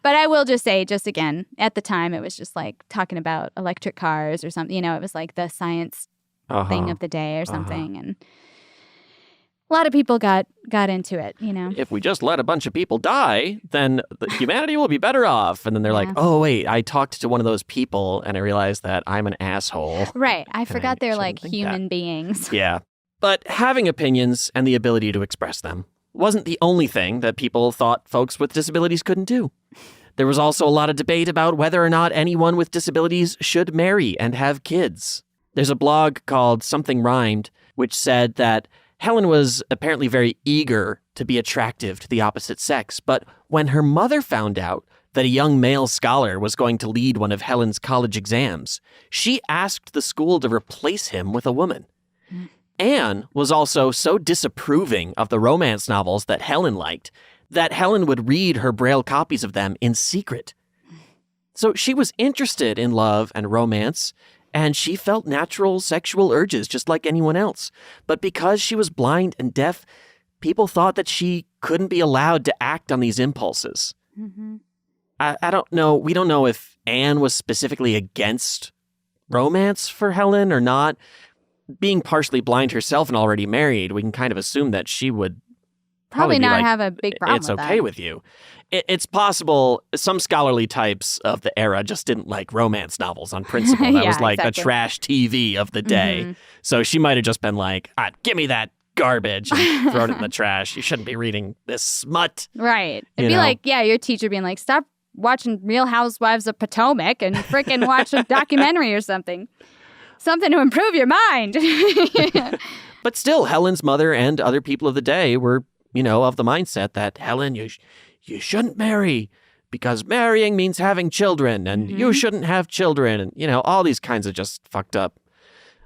But I will just say, just again, at the time, it was just like talking about electric cars or something. It was like the science thing of the day or something. And a lot of people got into it, If we just let a bunch of people die, then humanity will be better off. And then they're like, oh, wait, I talked to one of those people and I realized that I'm an asshole. Right. I forgot they're like human beings. Yeah. But having opinions and the ability to express them wasn't the only thing that people thought folks with disabilities couldn't do. There was also a lot of debate about whether or not anyone with disabilities should marry and have kids. There's a blog called Something Rhymed, which said that Helen was apparently very eager to be attractive to the opposite sex, but when her mother found out that a young male scholar was going to lead one of Helen's college exams, she asked the school to replace him with a woman. Anne was also so disapproving of the romance novels that Helen liked that Helen would read her Braille copies of them in secret. So she was interested in love and romance, and she felt natural sexual urges just like anyone else. But because she was blind and deaf, people thought that she couldn't be allowed to act on these impulses. Mm-hmm. I don't know. We don't know if Anne was specifically against romance for Helen or not. Being partially blind herself and already married, we can kind of assume that she would probably not like, have a big problem it's with okay that. with you. It's possible some scholarly types of the era just didn't like romance novels on principle. That was like the trash TV of the day. Mm-hmm. So she might have just been like, give me that garbage and thrown it in the trash. You shouldn't be reading this smut. Right. It'd be like, your teacher being like, stop watching Real Housewives of Potomac and freaking watch a documentary or something. Something to improve your mind. But still, Helen's mother and other people of the day were, of the mindset that, Helen, you shouldn't marry because marrying means having children and you shouldn't have children. And, all these kinds of just fucked up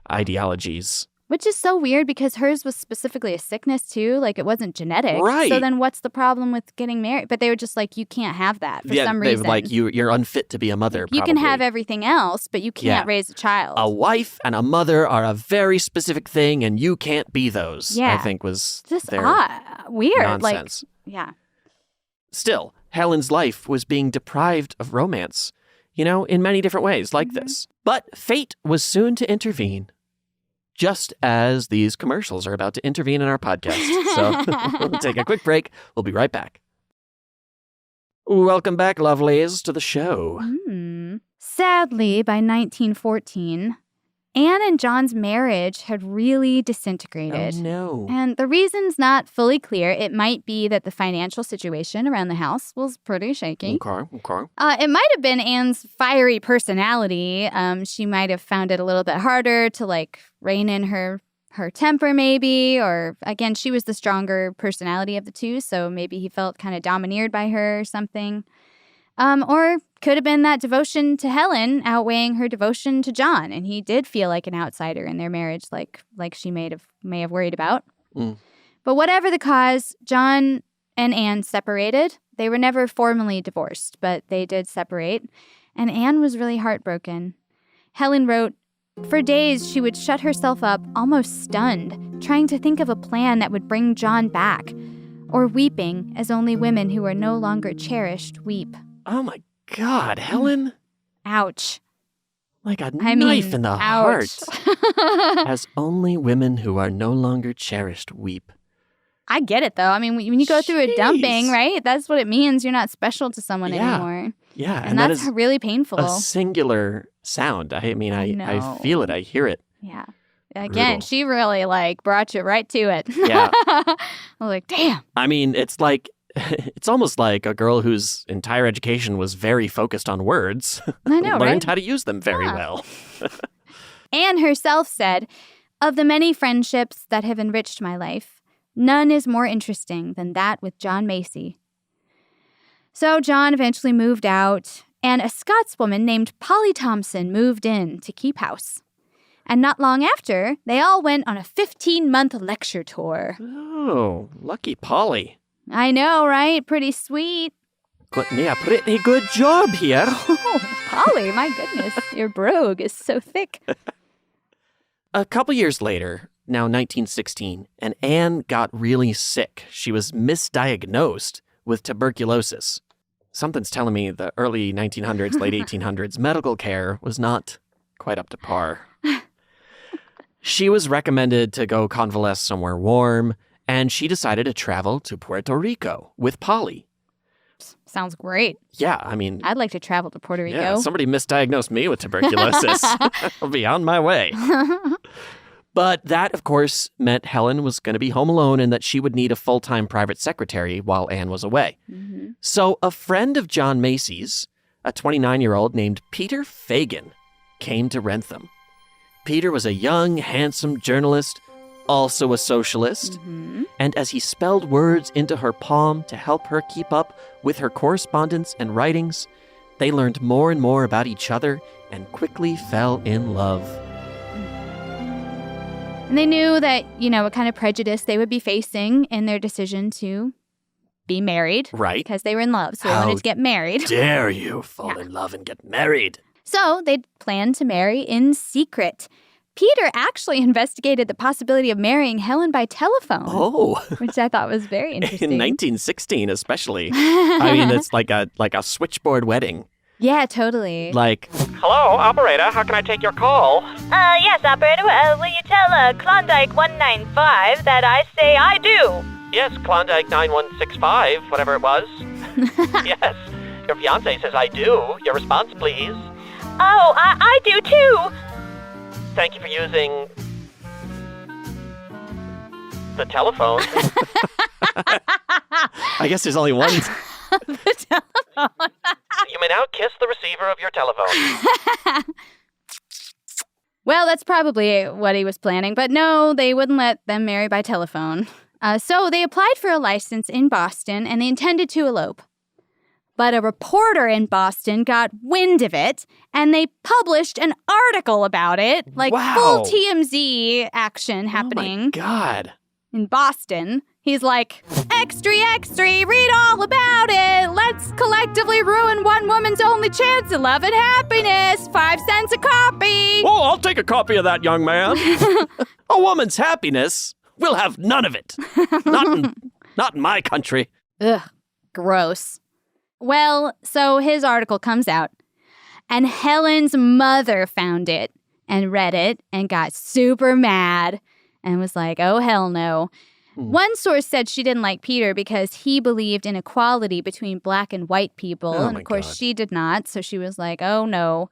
ideologies. Which is so weird because hers was specifically a sickness too. Like it wasn't genetic. Right. So then what's the problem with getting married? But they were just like, you can't have that for some reason. Like you're unfit to be a mother. You can have everything else, but you can't raise a child. A wife and a mother are a very specific thing and you can't be those, I think was just their weird. nonsense. Still, Helen's life was being deprived of romance, in many different ways like this. But fate was soon to intervene. Just as these commercials are about to intervene in our podcast. So we'll take a quick break. We'll be right back. Welcome back, lovelies, to the show. Sadly, by 1914, Anne and John's marriage had really disintegrated. Oh, no. And the reason's not fully clear. It might be that the financial situation around the house was pretty shaky. Okay. It might have been Anne's fiery personality. She might have found it a little bit harder to, rein in her temper, maybe. Or, again, she was the stronger personality of the two, so maybe he felt kind of domineered by her or something. Or could have been that devotion to Helen outweighing her devotion to John, and he did feel like an outsider in their marriage, like she may have worried about. But whatever the cause, John and Anne separated. They were never formally divorced, but they did separate. And Anne was really heartbroken. Helen wrote, "For days she would shut herself up, almost stunned, trying to think of a plan that would bring John back, or weeping as only women who are no longer cherished weep." Oh my God, Helen. Ouch. Like a knife in the ouch. heart. As only women who are no longer cherished weep. I get it, though. I mean, when you go through a dumping, right? That's what it means. You're not special to someone anymore. Yeah. And that's really painful. A singular sound. I mean, I feel it. I hear it. Yeah. Again, she really, brought you right to it. Yeah. I was like, damn. I mean, it's almost like a girl whose entire education was very focused on words. I know, learned how to use them very well. Anne herself said, "Of the many friendships that have enriched my life, none is more interesting than that with John Macy." So John eventually moved out, and a Scotswoman named Polly Thompson moved in to keep house. And not long after, they all went on a 15-month lecture tour. Oh, lucky Polly. I know, right? Pretty sweet. Yeah, pretty good job here. Oh, Polly, my goodness. Your brogue is so thick. A couple years later, now 1916, and Anne got really sick. She was misdiagnosed with tuberculosis. Something's telling me the early 1900s, late 1800s medical care was not quite up to par. She was recommended to go convalesce somewhere warm, and she decided to travel to Puerto Rico with Polly. Sounds great. Yeah, I mean... I'd like to travel to Puerto Rico. Yeah, somebody misdiagnosed me with tuberculosis. I'll be on my way. But that, of course, meant Helen was going to be home alone and that she would need a full-time private secretary while Anne was away. Mm-hmm. So a friend of John Macy's, a 29-year-old named Peter Fagan, came to Wrentham. Peter was a young, handsome journalist, also a socialist, and as he spelled words into her palm to help her keep up with her correspondence and writings, they learned more and more about each other and quickly fell in love. And they knew that, what kind of prejudice they would be facing in their decision to be married. Right. Because they were in love, so they wanted to get married. Dare you fall in love and get married? So they planned to marry in secret. Peter actually investigated the possibility of marrying Helen by telephone. Oh. Which I thought was very interesting. In 1916 especially. I mean, it's like a switchboard wedding. Yeah, totally. Like, hello, operator, how can I take your call? Yes, operator, will you tell Klondike 195 that I say I do? Yes, Klondike 9165, whatever it was. Yes, your fiancé says I do. Your response, please. Oh, I do too. Thank you for using the telephone. I guess there's only one. The telephone. You may now kiss the receiver of your telephone. Well, that's probably what he was planning, but no, they wouldn't let them marry by telephone. So they applied for a license in Boston, and they intended to elope. But a reporter in Boston got wind of it, and they published an article about it, full TMZ action happening. Oh my God. In Boston. He's like, extra, read all about it. Let's collectively ruin one woman's only chance of love and happiness. 5 cents a copy. Oh, I'll take a copy of that, young man. A woman's happiness? We'll have none of it. Not in my country. Ugh, gross. Well, so his article comes out, and Helen's mother found it and read it and got super mad and was like, oh, hell no. One source said she didn't like Peter because he believed in equality between black and white people. Oh, and of course, God. she did not. So she was like, oh, no.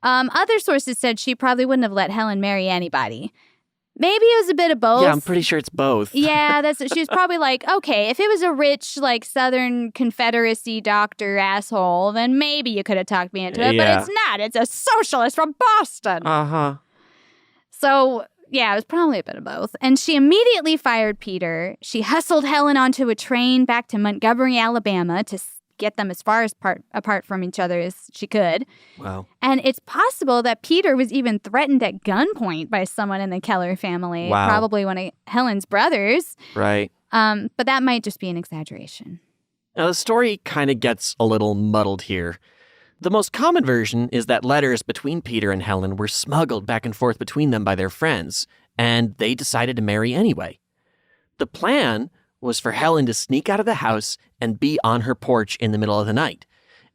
Other sources said she probably wouldn't have let Helen marry anybody. Maybe it was a bit of both. Yeah, I'm pretty sure it's both. Yeah, she was probably like, okay, if it was a rich, Southern Confederacy doctor asshole, then maybe you could have talked me into it. Yeah. But it's not. It's a socialist from Boston. Uh-huh. So... yeah, it was probably a bit of both. And she immediately fired Peter. She hustled Helen onto a train back to Montgomery, Alabama to get them as far apart from each other as she could. Wow. And it's possible that Peter was even threatened at gunpoint by someone in the Keller family. Wow. Probably one of Helen's brothers. Right. But that might just be an exaggeration. Now, the story kind of gets a little muddled here. The most common version is that letters between Peter and Helen were smuggled back and forth between them by their friends, and they decided to marry anyway. The plan was for Helen to sneak out of the house and be on her porch in the middle of the night.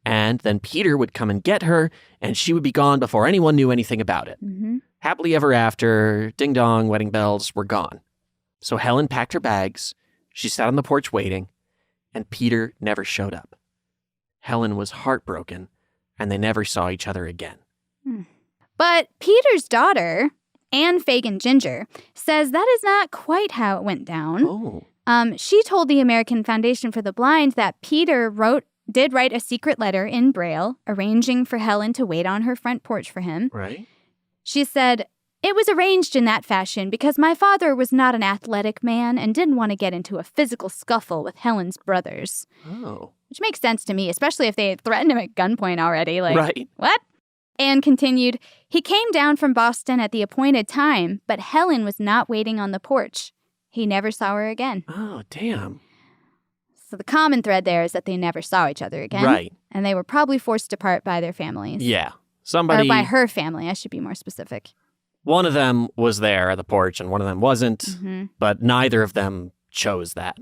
And then Peter would come and get her, and she would be gone before anyone knew anything about it. Mm-hmm. Happily ever after, ding dong, wedding bells were gone. So Helen packed her bags, she sat on the porch waiting, and Peter never showed up. Helen was heartbroken, and they never saw each other again. But Peter's daughter, Anne Fagan Ginger, says that is not quite how it went down. Oh. She told the American Foundation for the Blind that Peter did write a secret letter in Braille, arranging for Helen to wait on her front porch for him. Right. She said, "It was arranged in that fashion because my father was not an athletic man and didn't want to get into a physical scuffle with Helen's brothers." Oh. Which makes sense to me, especially if they had threatened him at gunpoint already. Like, right. What? Anne continued, "He came down from Boston at the appointed time, but Helen was not waiting on the porch. He never saw her again." Oh, damn. So the common thread there is that they never saw each other again. Right. And they were probably forced apart by their families. Yeah. Somebody... Or by her family, I should be more specific. One of them was there at the porch and one of them wasn't, Mm-hmm. but neither of them chose that.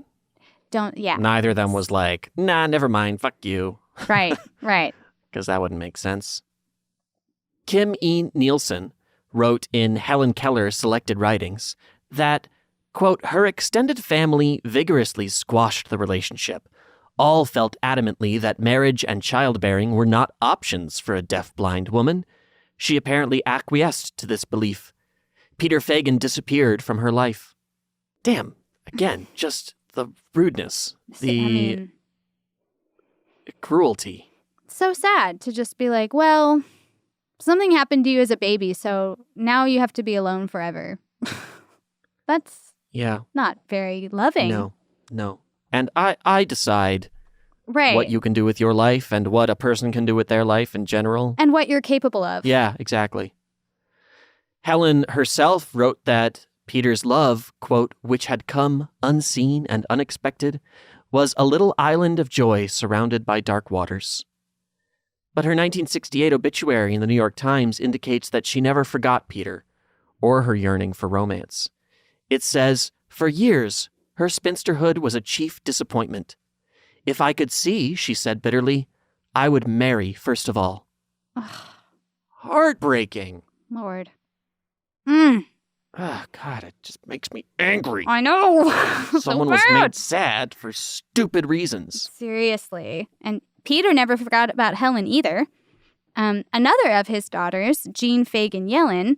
Yeah. Neither of them was like, nah, never mind, fuck you. Right, right. Because that wouldn't make sense. Kim E. Nielsen wrote in Helen Keller's selected writings that, quote, her extended family vigorously squashed the relationship. All felt adamantly that marriage and childbearing were not options for a deaf-blind woman. She apparently acquiesced to this belief. Peter Fagan disappeared from her life. Damn, again, just the rudeness, the cruelty. So sad to just be like, well, something happened to you as a baby, so now you have to be alone forever. That's not very loving. No. And I decide right. what you can do with your life and what a person can do with their life in general. And what you're capable of. Yeah, exactly. Helen herself wrote that Peter's love, quote, which had come unseen and unexpected, was a little island of joy surrounded by dark waters. But her 1968 obituary in the New York Times indicates that she never forgot Peter or her yearning for romance. It says, for years, her spinsterhood was a chief disappointment. If I could see, she said bitterly, I would marry first of all. Heartbreaking. Lord. Oh, God, it just makes me angry. I know. Someone was made sad for stupid reasons. Seriously. And Peter never forgot about Helen either. Another of his daughters, Jean Fagan Yellen,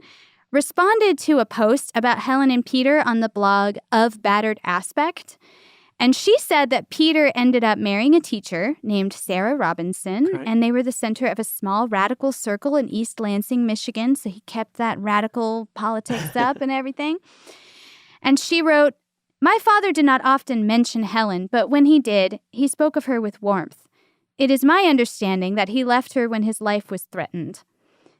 responded to a post about Helen and Peter on the blog Of Battered Aspect. And she said that Peter ended up marrying a teacher named Sarah Robinson, and they were the center of a small radical circle in East Lansing, Michigan. So he kept that radical politics up and everything. And she wrote, my father did not often mention Helen, but when he did, he spoke of her with warmth. It is my understanding that he left her when his life was threatened.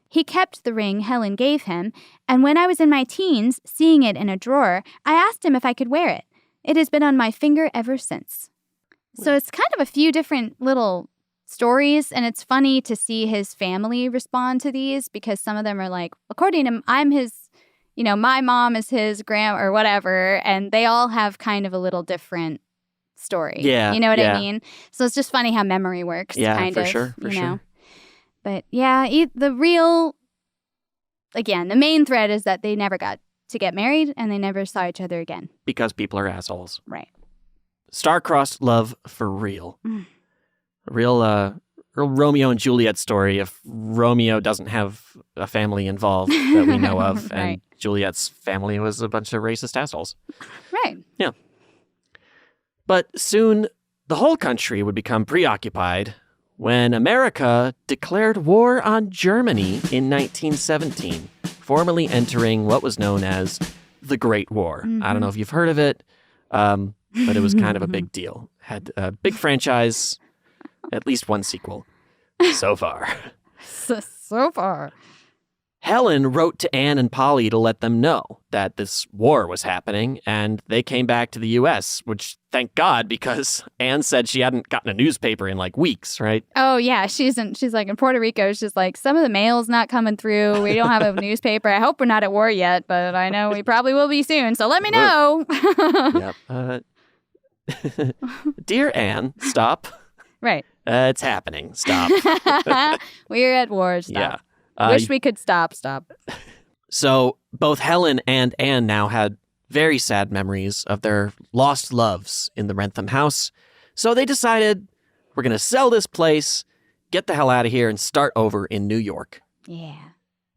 He kept the ring Helen gave him, and when I was in my teens, seeing it in a drawer, I asked him if I could wear it. It has been on my finger ever since. So it's kind of a few different little stories, and it's funny to see his family respond to these because some of them are like, according to him, I'm his, my mom is his grandma or whatever, and they all have kind of a little different story. Yeah. You know what I mean? So it's just funny how memory works. Yeah, kind for of, sure. For sure. But yeah, the main thread is that they never got to get married and they never saw each other again. Because people are assholes. Right. Star-crossed love for real. Real Romeo and Juliet story if Romeo doesn't have a family involved that we know of Right. and Juliet's family was a bunch of racist assholes. Right. Yeah. But soon the whole country would become preoccupied when America declared war on Germany in 1917, formally entering what was known as the Great War. I don't know if you've heard of it, but it was kind of a big deal. Had a big franchise, at least one sequel so far. So far. Helen wrote to Anne and Polly to let them know that this war was happening, and they came back to the U.S., which, thank God, because Anne said she hadn't gotten a newspaper in like weeks, right? Oh, yeah. She's like in Puerto Rico. She's like, some of the mail's not coming through. We don't have a newspaper. I hope we're not at war yet, but I know we probably will be soon. So let me know. Yep. Dear Anne, stop. Right. It's happening. Stop. We're at war. Stop. Yeah. Wish we could stop. So both Helen and Anne now had very sad memories of their lost loves in the Wrentham house. So they decided, we're going to sell this place, get the hell out of here, and start over in New York. Yeah.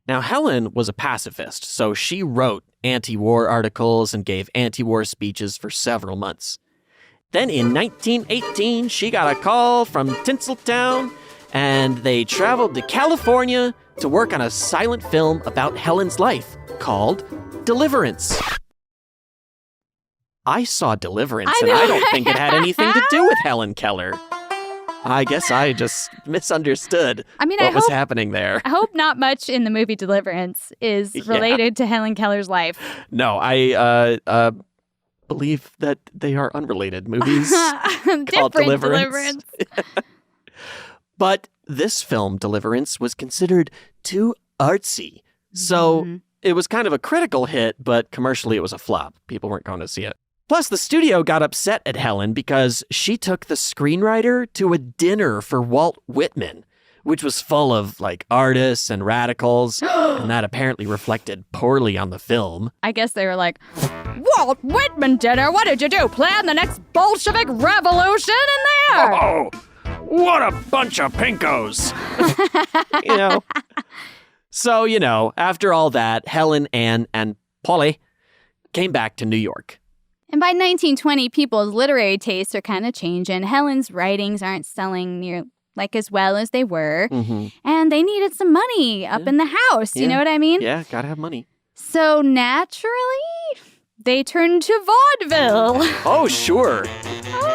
Now, Helen was a pacifist, so she wrote anti-war articles and gave anti-war speeches for several months. Then in 1918, she got a call from Tinseltown, and they traveled to California to work on a silent film about Helen's life called Deliverance. I saw Deliverance, and I don't think it had anything to do with Helen Keller. I guess I just misunderstood what was happening there. I hope not much in the movie Deliverance is related to Helen Keller's life. No, I believe that they are unrelated movies called Deliverance. But this film, Deliverance, was considered too artsy. So it was kind of a critical hit, but commercially it was a flop. People weren't going to see it. Plus, the studio got upset at Helen because she took the screenwriter to a dinner for Walt Whitman, which was full of, like, artists and radicals, and that apparently reflected poorly on the film. I guess they were like, Walt Whitman dinner? What did you do? Plan the next Bolshevik revolution in there? Oh, what a bunch of pinkos. So, after all that, Helen, Anne, and Polly came back to New York. And by 1920, people's literary tastes are kind of changing. Helen's writings aren't selling as well as they were. Mm-hmm. And they needed some money up in the house. You know what I mean? Yeah, gotta have money. So naturally, they turned to vaudeville. Oh, sure.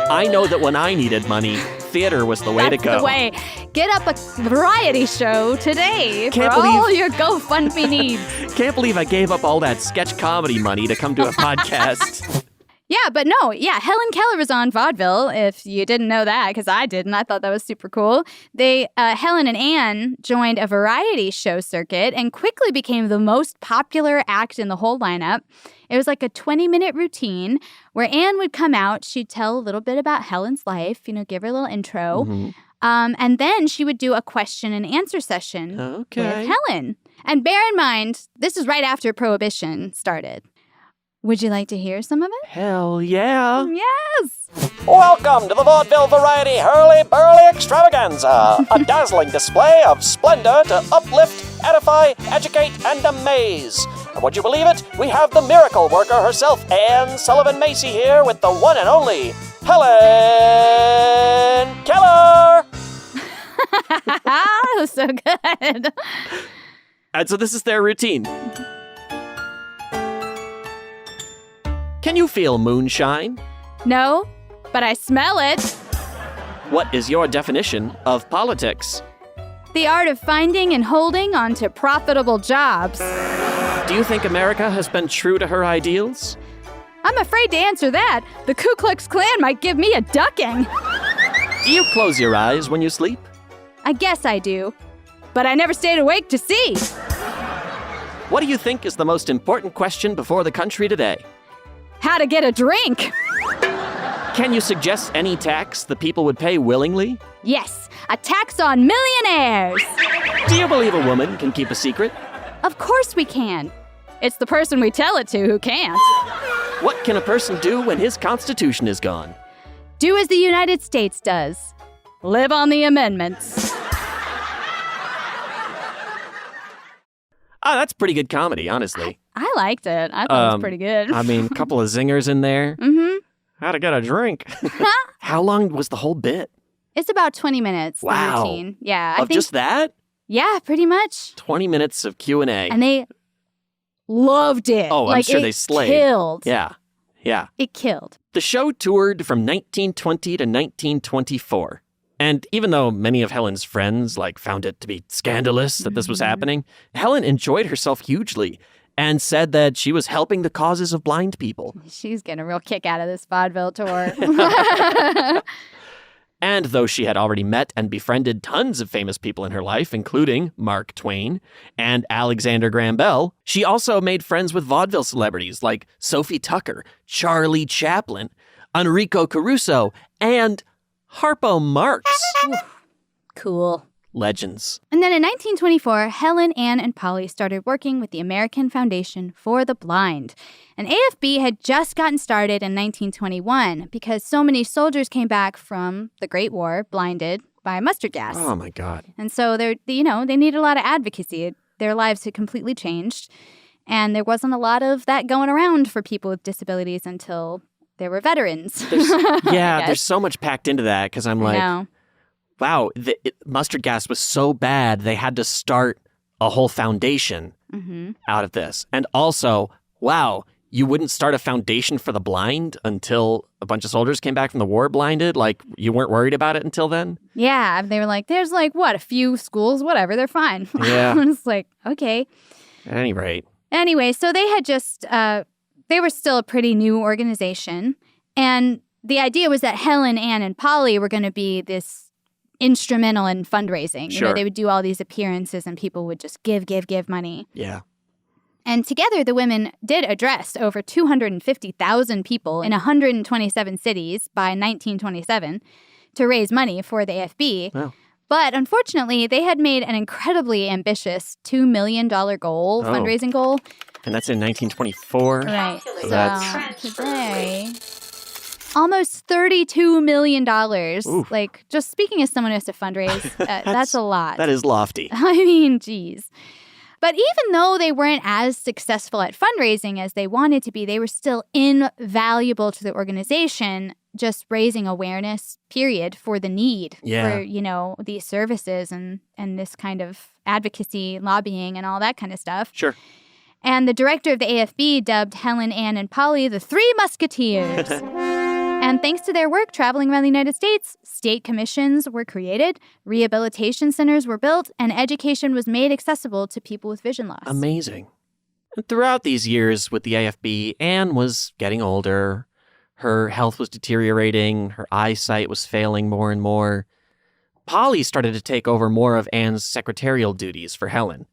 I know that when I needed money, theater was the way to go. That's the way. Get up a variety show today for all your GoFundMe needs. Can't believe I gave up all that sketch comedy money to come to a podcast. Yeah, but no, Helen Keller was on vaudeville, if you didn't know that, because I didn't. I thought that was super cool. Helen and Anne joined a variety show circuit and quickly became the most popular act in the whole lineup. It was like a 20-minute routine where Anne would come out. She'd tell a little bit about Helen's life, give her a little intro. Mm-hmm. And then she would do a question and answer session with Helen. And bear in mind, this is right after Prohibition started. Would you like to hear some of it? Hell yeah. Yes. Welcome to the Vaudeville Variety Hurly-Burly Extravaganza, a dazzling display of splendor to uplift, edify, educate, and amaze. And would you believe it? We have the miracle worker herself, Anne Sullivan Macy, here with the one and only Helen Keller. That was so good. And so this is their routine. Can you feel moonshine? No, but I smell it. What is your definition of politics? The art of finding and holding onto profitable jobs. Do you think America has been true to her ideals? I'm afraid to answer that. The Ku Klux Klan might give me a ducking. Do you close your eyes when you sleep? I guess I do, but I never stayed awake to see. What do you think is the most important question before the country today? How to get a drink. Can you suggest any tax the people would pay willingly? Yes, a tax on millionaires. Do you believe a woman can keep a secret? Of course we can. It's the person we tell it to who can't. What can a person do when his constitution is gone? Do as the United States does. Live on the amendments. That's pretty good comedy, honestly. I liked it. I thought it was pretty good. I mean, a couple of zingers in there. Mm-hmm. How to get a drink. How long was the whole bit? It's about 20 minutes. Wow. The routine. Yeah. I think, just that? Yeah, pretty much. 20 minutes of Q&A. And they loved it. Oh, I'm sure they slayed. It killed. Yeah. It killed. The show toured from 1920 to 1924. And even though many of Helen's friends found it to be scandalous that this was happening, Helen enjoyed herself hugely and said that she was helping the causes of blind people. She's getting a real kick out of this vaudeville tour. And though she had already met and befriended tons of famous people in her life, including Mark Twain and Alexander Graham Bell, she also made friends with vaudeville celebrities like Sophie Tucker, Charlie Chaplin, Enrico Caruso, and Harpo Marx. Cool. Legends. And then in 1924, Helen, Ann, and Polly started working with the American Foundation for the Blind. And AFB had just gotten started in 1921 because so many soldiers came back from the Great War blinded by mustard gas. Oh, my God. And so they needed a lot of advocacy. Their lives had completely changed. And there wasn't a lot of that going around for people with disabilities until there were veterans. There's so much packed into that because I'm like, wow, mustard gas was so bad, they had to start a whole foundation out of this. And also, wow, you wouldn't start a foundation for the blind until a bunch of soldiers came back from the war blinded? Like, you weren't worried about it until then? Yeah, they were like, there's a few schools, whatever, they're fine. Yeah. It's like, okay. At any rate. Anyway, so they had just, they were still a pretty new organization. And the idea was that Helen, Ann, and Polly were going to be this instrumental in fundraising. Sure. They would do all these appearances and people would just give money. Yeah. And together, the women did address over 250,000 people in 127 cities by 1927 to raise money for the AFB. Wow. But unfortunately, they had made an incredibly ambitious $2 million fundraising goal. And that's in 1924. Right. So So today, almost $32 million. Oof. Just speaking as someone who has to fundraise, that's a lot. That is lofty. I mean, geez. But even though they weren't as successful at fundraising as they wanted to be, they were still invaluable to the organization, just raising awareness, period, for the need for, these services and this kind of advocacy, lobbying, and all that kind of stuff. Sure. And the director of the AFB dubbed Helen, Ann, and Polly the Three Musketeers. And thanks to their work traveling around the United States, state commissions were created, rehabilitation centers were built, and education was made accessible to people with vision loss. Amazing. And throughout these years with the AFB, Anne was getting older. Her health was deteriorating. Her eyesight was failing more and more. Polly started to take over more of Anne's secretarial duties for Helen.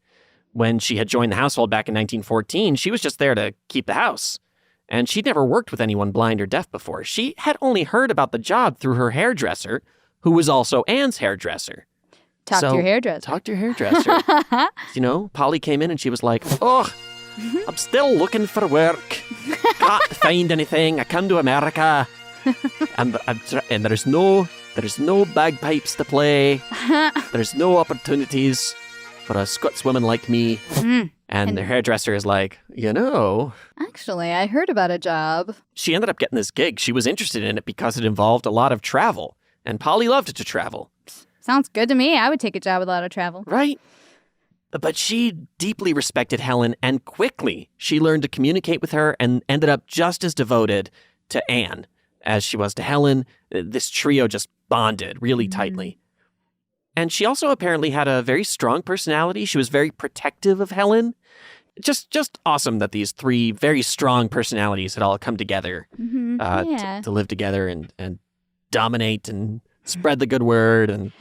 When she had joined the household back in 1914, she was just there to keep the house. And she'd never worked with anyone blind or deaf before. She had only heard about the job through her hairdresser, who was also Anne's hairdresser. Talk to your hairdresser. Talk to your hairdresser. Polly came in and she was like, "Oh, I'm still looking for work. Can't find anything. I come to America, and there's no bagpipes to play. There's no opportunities for a Scotswoman like me." And the hairdresser is like, Actually, I heard about a job. She ended up getting this gig. She was interested in it because it involved a lot of travel. And Polly loved to travel. Sounds good to me. I would take a job with a lot of travel. Right? But she deeply respected Helen, and quickly she learned to communicate with her and ended up just as devoted to Anne as she was to Helen. This trio just bonded really tightly. And she also apparently had a very strong personality. She was very protective of Helen. Just awesome that these three very strong personalities had all come together to live together and dominate and spread the good word and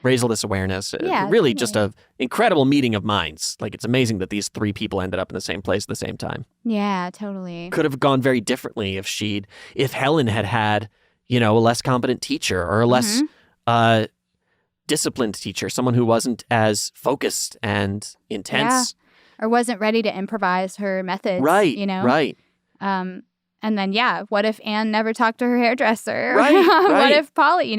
raise all this awareness. Really just an incredible meeting of minds. It's amazing that these three people ended up in the same place at the same time. Yeah, totally. Could have gone very differently if Helen had a less competent teacher or a less disciplined teacher, someone who wasn't as focused and intense. Or wasn't ready to improvise her methods. Right, right. And then, what if Anne never talked to her hairdresser? Right, What if Polly,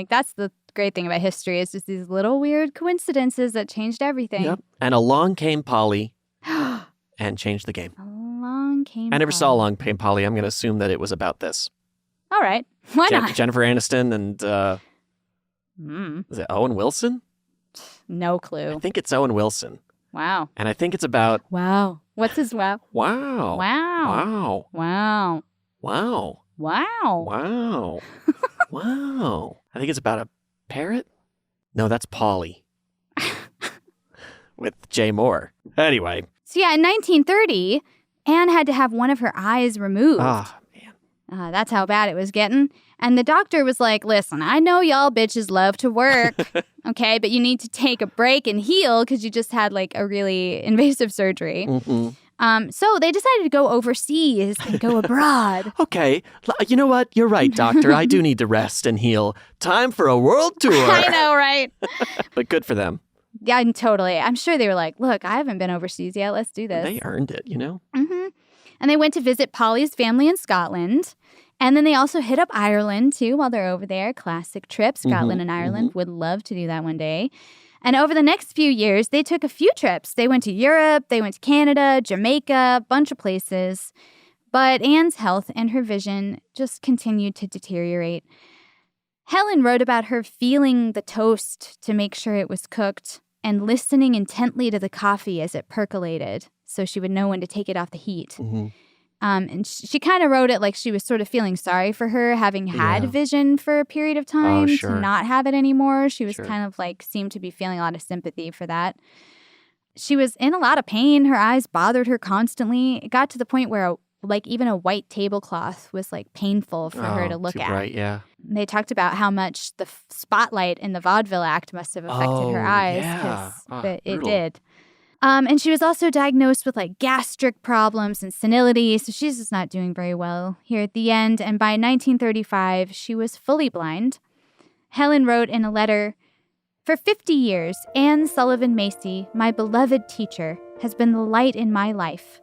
that's the great thing about history is just these little weird coincidences that changed everything. Yep. And along came Polly and changed the game. Along came I never saw Along Came Polly. I'm going to assume that it was about this. All right. Why not? Jennifer Aniston and... Is it Owen Wilson? No clue. I think it's Owen Wilson. Wow. And I think it's about... Wow. What's his wow? Wow. Wow. Wow. Wow. Wow. Wow. Wow. Wow. I think it's about a Parrot? No, that's Polly. With Jay Moore. Anyway. So yeah, in 1930, Anne had to have one of her eyes removed. Ah, man. That's how bad it was getting. And the doctor was like, listen, I know y'all bitches love to work, okay, but you need to take a break and heal because you just had like a really invasive surgery. Mm-hmm. So they decided to go overseas and go abroad. Okay, you know what? You're right, doctor. I do need to rest and heal. Time for a world tour. I know, right? But good for them. Yeah, totally. I'm sure they were like, look, I haven't been overseas yet. Let's do this. They earned it, you know? Mm-hmm. And they went to visit Polly's family in Scotland. And then they also hit up Ireland, too, while they're over there. Classic trip. Scotland and Ireland. Would love to do that one day. And over the next few years, they took a few trips. They went to Europe, they went to Canada, Jamaica, a bunch of places. But Anne's health and her vision just continued to deteriorate. Helen wrote about her feeling the toast to make sure it was cooked and listening intently to the coffee as it percolated so she would know when to take it off the heat. Mm-hmm. And she kind of wrote it like she was sort of feeling sorry for her, having had vision for a period of time to not have it anymore. She was kind of like, seemed to be feeling a lot of sympathy for that. She was in a lot of pain. Her eyes bothered her constantly. It got to the point where like even a white tablecloth was like painful for her to look at. Bright, yeah. They talked about how much the spotlight in the Vaudeville act must have affected her eyes because it did. And she was also diagnosed with like gastric problems and senility, so she's just not doing very well here at the end. And by 1935, she was fully blind. Helen wrote in a letter, "For 50 years, Anne Sullivan Macy, my beloved teacher, has been the light in my life.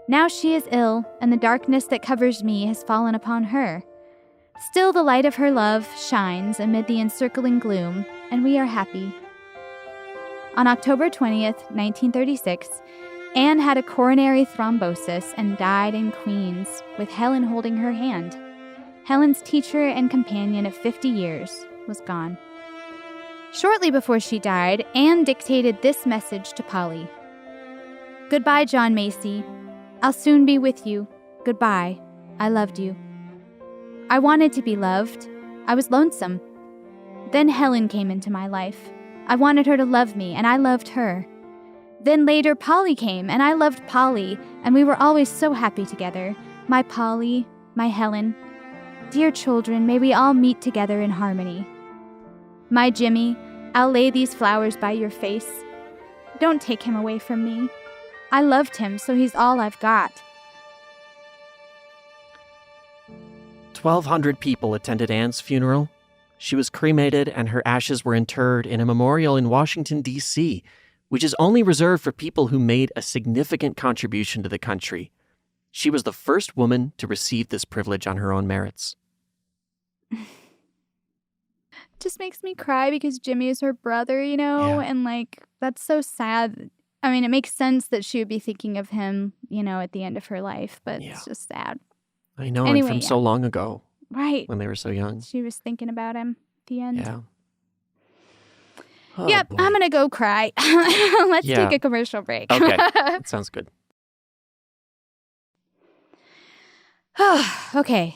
Now she is ill, and the darkness that covers me has fallen upon her. Still the light of her love shines amid the encircling gloom, and we are happy." On October 20th, 1936, Anne had a coronary thrombosis and died in Queens, with Helen holding her hand. Helen's teacher and companion of 50 years was gone. Shortly before she died, Anne dictated this message to Polly. "Goodbye, John Macy. I'll soon be with you. Goodbye. I loved you. I wanted to be loved. I was lonesome. Then Helen came into my life. I wanted her to love me, and I loved her. Then later Polly came, and I loved Polly, and we were always so happy together. My Polly, my Helen. Dear children, may we all meet together in harmony. My Jimmy, I'll lay these flowers by your face. Don't take him away from me. I loved him, so he's all I've got." 1,200 people attended Anne's funeral. She was cremated and her ashes were interred in a memorial in Washington, D.C., which is only reserved for people who made a significant contribution to the country. She was the first woman to receive this privilege on her own merits. Just makes me cry because Jimmy is her brother, you know, and like, that's so sad. I mean, it makes sense that she would be thinking of him, you know, at the end of her life, but it's just sad. I know, anyway, and from so long ago. Right. When they were so young. She was thinking about him at the end. Yeah. Oh, yep, boy. I'm going to go cry. Let's take a commercial break. Okay, that sounds good. Okay,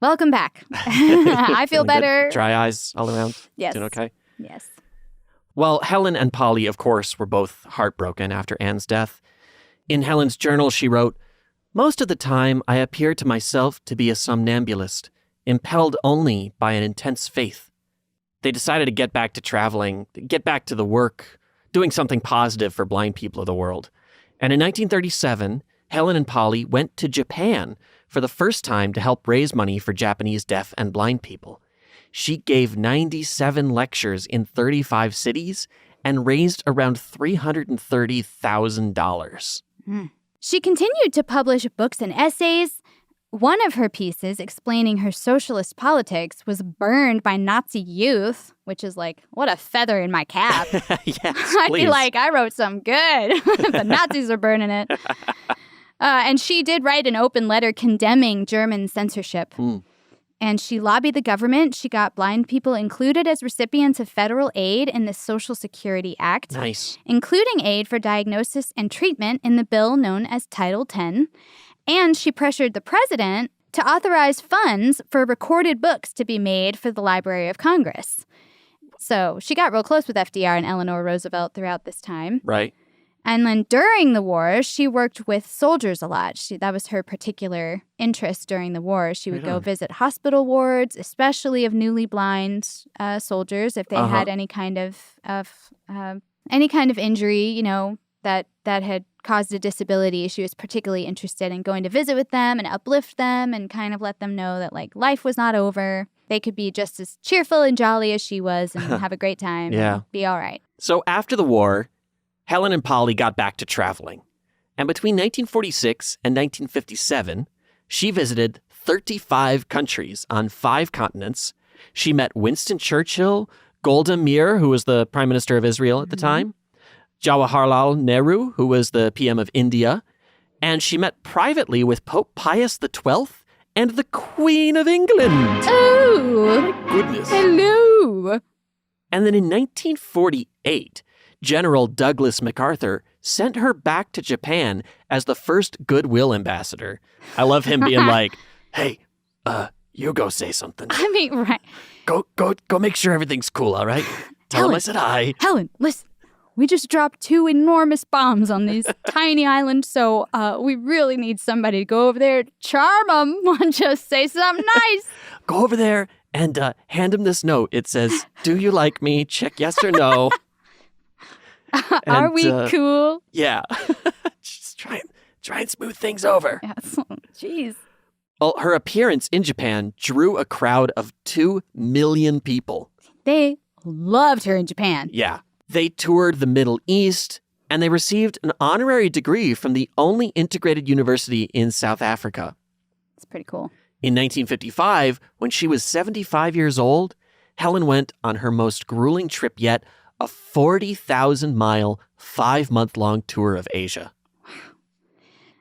welcome back. I feel better. Good? Dry eyes all around? Yes. Doing okay? Yes. Well, Helen and Polly, of course, were both heartbroken after Anne's death. In Helen's journal, she wrote, "Most of the time, I appear to myself to be a somnambulist, impelled only by an intense faith." They decided to get back to traveling, get back to the work, doing something positive for blind people of the world. And in 1937, Helen and Polly went to Japan for the first time to help raise money for Japanese deaf and blind people. She gave 97 lectures in 35 cities and raised around $330,000. She continued to publish books and essays. One of her pieces explaining her socialist politics was burned by Nazi youth, which is like, what a feather in my cap. Yes, I'd be like, I wrote some good. The Nazis are burning it. And she did write an open letter condemning German censorship. And she lobbied the government. She got blind people included as recipients of federal aid in the Social Security Act. Nice. Including aid for diagnosis and treatment in the bill known as Title X. And she pressured the president to authorize funds for recorded books to be made for the Library of Congress. So she got real close with FDR and Eleanor Roosevelt throughout this time. Right. And then during the war, she worked with soldiers a lot. That was her particular interest during the war. She would go visit hospital wards, especially of newly blind soldiers, if they had any kind of injury, you know, that had caused a disability. She was particularly interested in going to visit with them and uplift them and kind of let them know that, like, life was not over. They could be just as cheerful and jolly as she was and have a great time and be all right. So after the war, Helen and Polly got back to traveling. And between 1946 and 1957, she visited 35 countries on 5 continents. She met Winston Churchill, Golda Meir, who was the Prime Minister of Israel at the time, Jawaharlal Nehru, who was the PM of India, and she met privately with Pope Pius XII and the Queen of England. Oh! My goodness. Hello! And then in 1948, General Douglas MacArthur sent her back to Japan as the first goodwill ambassador. I love him being like, hey, you go say something. I mean, right. Go make sure everything's cool, all right? Tell him I said hi. Helen, listen. We just dropped 2 enormous bombs on these tiny islands, so we really need somebody to go over there, charm them, and just say something nice. Go over there and hand him this note. It says, do you like me? Check yes or no. Are we cool? Yeah. Just try and smooth things over. Yes. Jeez. Well, her appearance in Japan drew a crowd of 2 million people. They loved her in Japan. Yeah. They toured the Middle East, and they received an honorary degree from the only integrated university in South Africa. It's pretty cool. In 1955, when she was 75 years old, Helen went on her most grueling trip yet, a 40,000-mile, 5-month-long tour of Asia.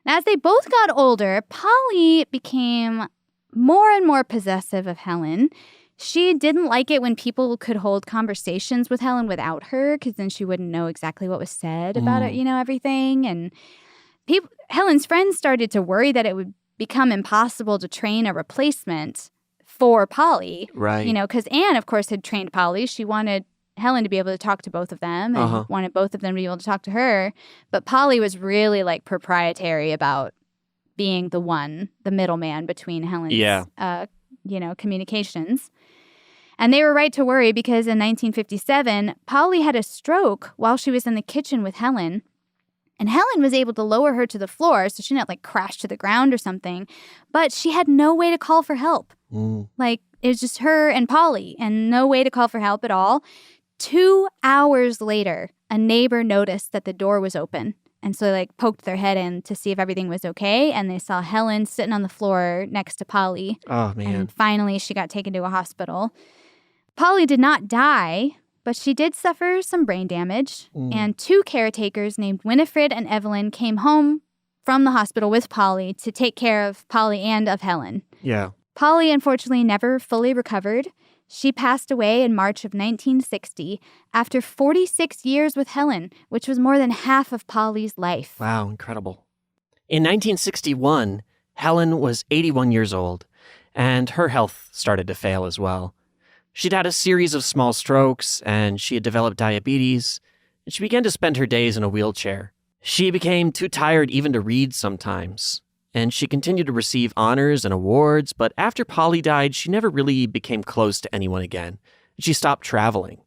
Now, as they both got older, Polly became more and more possessive of Helen. She didn't like it when people could hold conversations with Helen without her, because then she wouldn't know exactly what was said about it, you know, everything. And Helen's friends started to worry that it would become impossible to train a replacement for Polly. Right. You know, because Anne, of course, had trained Polly. She wanted Helen to be able to talk to both of them and wanted both of them to be able to talk to her. But Polly was really, like, proprietary about being the middleman between Helen's, communications. And they were right to worry because in 1957, Polly had a stroke while she was in the kitchen with Helen. And Helen was able to lower her to the floor so she didn't, like, crash to the ground or something. But she had no way to call for help. Like, it was just her and Polly and no way to call for help at all. 2 hours later, a neighbor noticed that the door was open. And so they, like, poked their head in to see if everything was okay. And they saw Helen sitting on the floor next to Polly. Oh, man. And finally, she got taken to a hospital. Polly did not die, but she did suffer some brain damage. And 2 caretakers named Winifred and Evelyn came home from the hospital with Polly to take care of Polly and of Helen. Yeah. Polly, unfortunately, never fully recovered. She passed away in March of 1960 after 46 years with Helen, which was more than half of Polly's life. Wow, incredible. In 1961, Helen was 81 years old, and her health started to fail as well. She'd had a series of small strokes, and she had developed diabetes, and she began to spend her days in a wheelchair. She became too tired even to read sometimes, and she continued to receive honors and awards, but after Polly died, she never really became close to anyone again. She stopped traveling.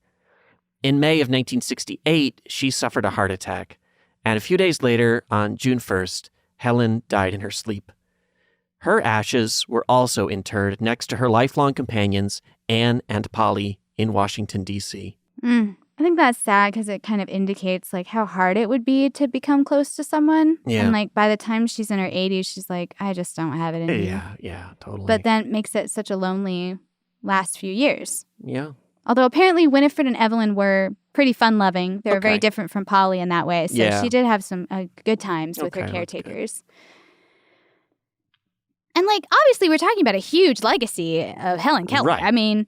In May of 1968, she suffered a heart attack, and a few days later, on June 1st, Helen died in her sleep. Her ashes were also interred next to her lifelong companions, Anne and Polly, in Washington, D.C. I think that's sad because it kind of indicates, like, how hard it would be to become close to someone. Yeah. And, like, by the time she's in her 80s, she's like, I just don't have it in me. Yeah, totally. But then it makes it such a lonely last few years. Yeah. Although apparently Winifred and Evelyn were pretty fun-loving. They were very different from Polly in that way. So she did have some good times with her caretakers. And, like, obviously we're talking about a huge legacy of Helen Keller. Right. I mean,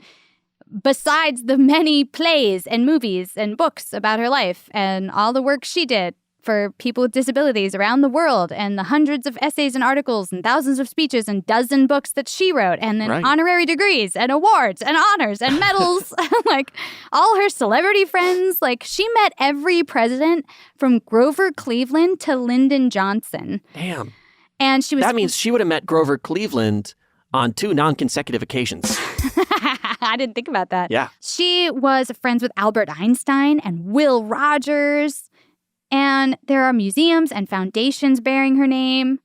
besides the many plays and movies and books about her life and all the work she did, for people with disabilities around the world, and the hundreds of essays and articles and thousands of speeches and dozen books that she wrote, and then honorary degrees and awards and honors and medals. Like, all her celebrity friends. Like, she met every president from Grover Cleveland to Lyndon Johnson. Damn. And she was... That means she would have met Grover Cleveland on 2 non-consecutive occasions. I didn't think about that. Yeah. She was friends with Albert Einstein and Will Rogers. And there are museums and foundations bearing her name.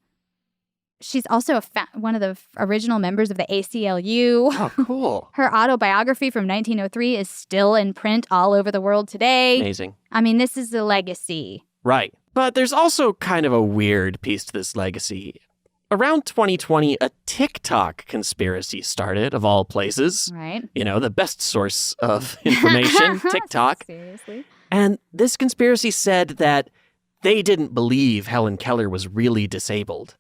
She's also one of the original members of the ACLU. Oh, cool. Her autobiography from 1903 is still in print all over the world today. Amazing. I mean, this is a legacy. Right. But there's also kind of a weird piece to this legacy. Around 2020, a TikTok conspiracy started, of all places. Right. You know, the best source of information, TikTok. Seriously? And this conspiracy said that they didn't believe Helen Keller was really disabled.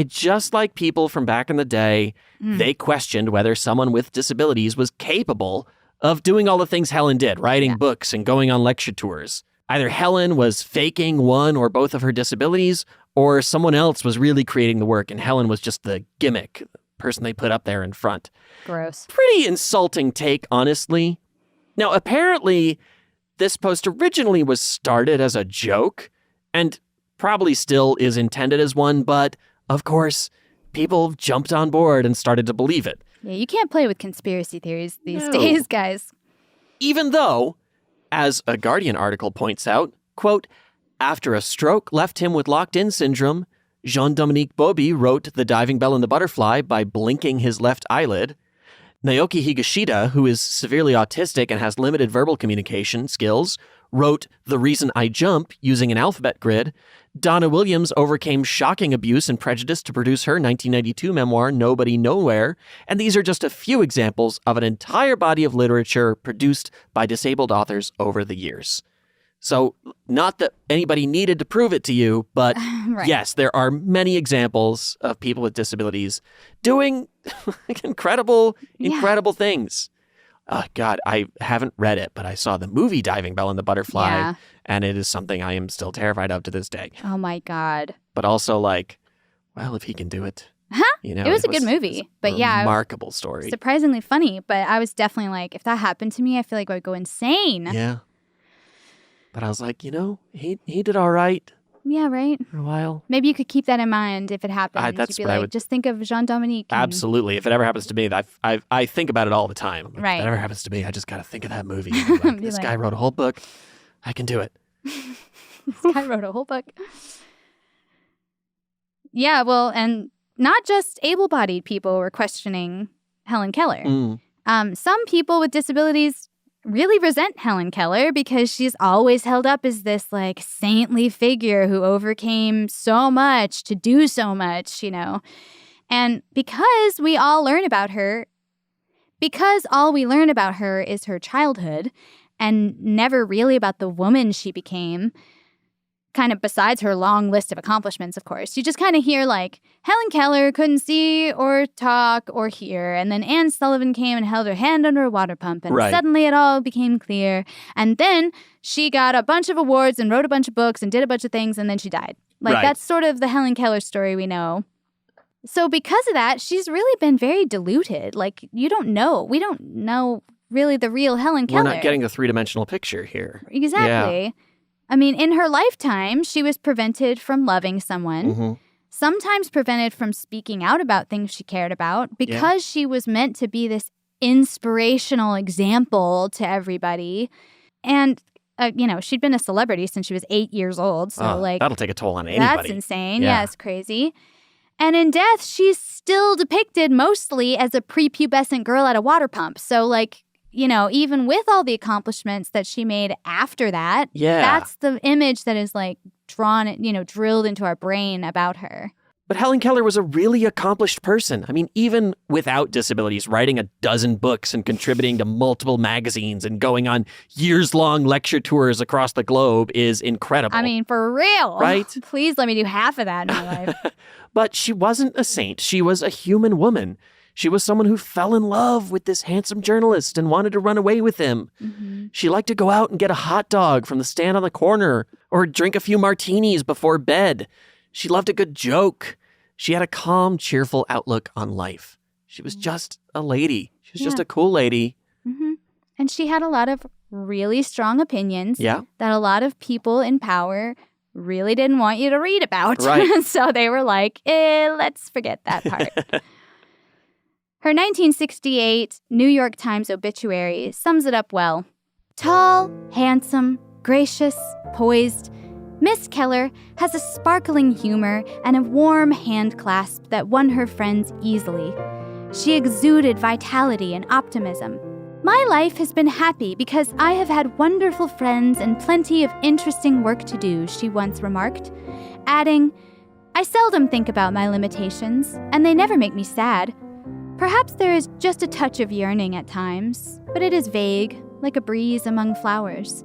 Just like people from back in the day, they questioned whether someone with disabilities was capable of doing all the things Helen did, writing books and going on lecture tours. Either Helen was faking one or both of her disabilities, or someone else was really creating the work and Helen was just the gimmick, the person they put up there in front. Gross. Pretty insulting take, honestly. Now, apparently, this post originally was started as a joke and probably still is intended as one, but of course, people jumped on board and started to believe it. Yeah, you can't play with conspiracy theories these days, guys. Even though, as a Guardian article points out, quote, after a stroke left him with locked-in syndrome, Jean-Dominique Bauby wrote The Diving Bell and the Butterfly by blinking his left eyelid. Naoki Higashida, who is severely autistic and has limited verbal communication skills, wrote The Reason I Jump using an alphabet grid. Donna Williams overcame shocking abuse and prejudice to produce her 1992 memoir, Nobody Nowhere. And these are just a few examples of an entire body of literature produced by disabled authors over the years. So, not that anybody needed to prove it to you, but yes, there are many examples of people with disabilities doing incredible things. Oh, God, I haven't read it, but I saw the movie Diving Bell and the Butterfly, and it is something I am still terrified of to this day. Oh, my God. But also, like, well, if he can do it. You know, it was a good movie, but remarkable story. Surprisingly funny, but I was definitely like, if that happened to me, I feel like I would go insane. Yeah. But I was like, you know, he did all right. Yeah, right. For a while. Maybe you could keep that in mind if it happens. That's You'd be what I like, would... just think of Jean-Dominique. Absolutely. If it ever happens to me, I think about it all the time. Right. If it ever happens to me, I just got to think of that movie. Like, this guy wrote a whole book. I can do it. This guy wrote a whole book. Yeah, well, and not just able-bodied people were questioning Helen Keller. Some people with disabilities really resent Helen Keller because she's always held up as this like saintly figure who overcame so much to do so much, you know. And because all we learn about her is her childhood and never really about the woman she became, kind of besides her long list of accomplishments, of course. You just kind of hear like, Helen Keller couldn't see or talk or hear. And then Anne Sullivan came and held her hand under a water pump. And suddenly it all became clear. And then she got a bunch of awards and wrote a bunch of books and did a bunch of things. And then she died. Like, that's sort of the Helen Keller story we know. So because of that, she's really been very diluted. Like, we don't know really the real Helen Keller. We're not getting a three-dimensional picture here. Exactly. Yeah. I mean, in her lifetime, she was prevented from loving someone, sometimes prevented from speaking out about things she cared about because she was meant to be this inspirational example to everybody. And, you know, she'd been a celebrity since she was 8 years old. So, that'll take a toll on anybody. That's insane. Yeah, it's crazy. And in death, she's still depicted mostly as a prepubescent girl at a water pump. So, like, you know, even with all the accomplishments that she made after that, that's the image that is like drawn, you know, drilled into our brain about her. But Helen Keller was a really accomplished person. I mean, even without disabilities, writing a dozen books and contributing to multiple magazines and going on years-long lecture tours across the globe is incredible. I mean, for real. Right? Please let me do half of that in my life. But she wasn't a saint. She was a human woman. She was someone who fell in love with this handsome journalist and wanted to run away with him. She liked to go out and get a hot dog from the stand on the corner or drink a few martinis before bed. She loved a good joke. She had a calm, cheerful outlook on life. She was just a lady. She was just a cool lady. Mm-hmm. And she had a lot of really strong opinions that a lot of people in power really didn't want you to read about. Right. So they were like, let's forget that part. Her 1968 New York Times obituary sums it up well. Tall, handsome, gracious, poised, Miss Keller has a sparkling humor and a warm hand clasp that won her friends easily. She exuded vitality and optimism. My life has been happy because I have had wonderful friends and plenty of interesting work to do, she once remarked, adding, I seldom think about my limitations, and they never make me sad. Perhaps there is just a touch of yearning at times, but it is vague, like a breeze among flowers.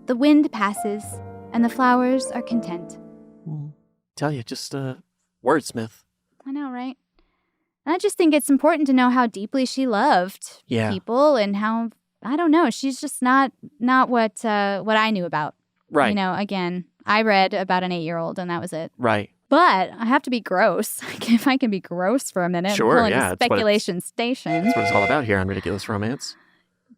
The wind passes, and the flowers are content. Tell you, just a wordsmith. I know, right? I just think it's important to know how deeply she loved people and how, I don't know, she's just not what I knew about. Right. You know, again, I read about an 8-year-old and that was it. Right. But I have to be gross. If I can be gross for a minute. Sure, yeah. Speculation Station. That's what it's all about here on Ridiculous Romance.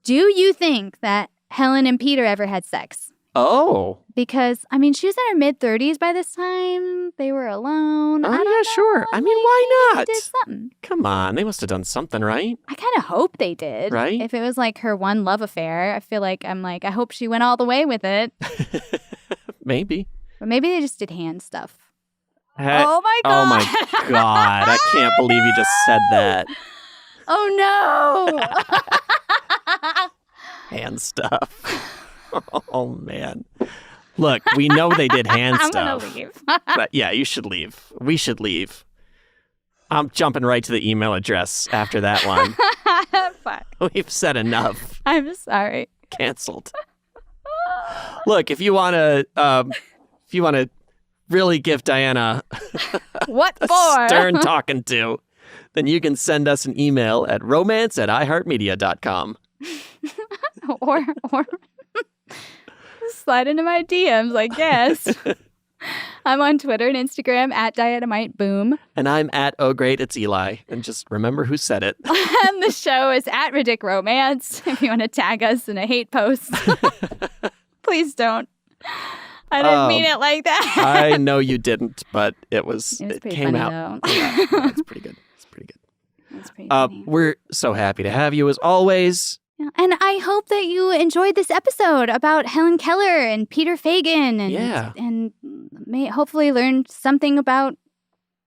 Do you think that Helen and Peter ever had sex? Oh. Because, I mean, she was in her mid-30s by this time. They were alone. Oh, yeah, sure. I mean, why not? They did something. Come on. They must have done something, right? I kind of hope they did. Right? If it was like her one love affair, I feel like I hope she went all the way with it. Maybe. But maybe they just did hand stuff. Oh, my God. Oh, my God. I can't believe you just said that. Oh, no. Hand stuff. Oh, man. Look, we know they did hand stuff. I'm going to leave. But yeah, you should leave. We should leave. I'm jumping right to the email address after that one. Fuck. We've said enough. I'm sorry. Canceled. Look, if you want to really give Diana what a for? stern talking to, then you can send us an email at romance@iheartmedia.com. or slide into my DMs, I guess. I'm on Twitter and Instagram @DynamiteBoom. And I'm @OhGreatIt'sEli. And just remember who said it. And the show is @RidicRomance. If you want to tag us in a hate post. Please don't. I didn't mean it like that. I know you didn't, but it came funny, out. Though. Yeah, it's pretty good. It's pretty good. That's pretty funny. We're so happy to have you as always. Yeah, and I hope that you enjoyed this episode about Helen Keller and Peter Fagan and may hopefully learn something about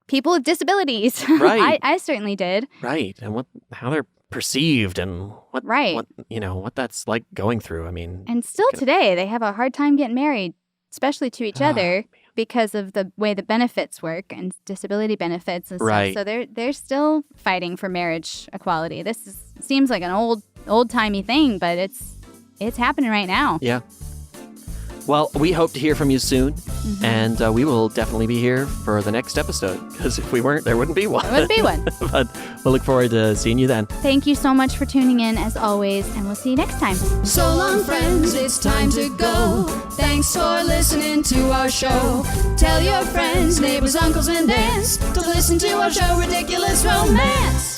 people with disabilities. Right. I certainly did. Right. And how they're perceived and what that's like going through. I mean, and still today they have a hard time getting married, especially to each other because of the way the benefits work and disability benefits and stuff. Right. So they're still fighting for marriage equality. This seems like an old-timey thing, but it's happening right now. Yeah. Well, we hope to hear from you soon, and we will definitely be here for the next episode, because if we weren't, there wouldn't be one. There wouldn't be one. But we'll look forward to seeing you then. Thank you so much for tuning in, as always, and we'll see you next time. So long, friends, it's time to go. Thanks for listening to our show. Tell your friends, neighbors, uncles, and aunts to listen to our show, Ridiculous Romance.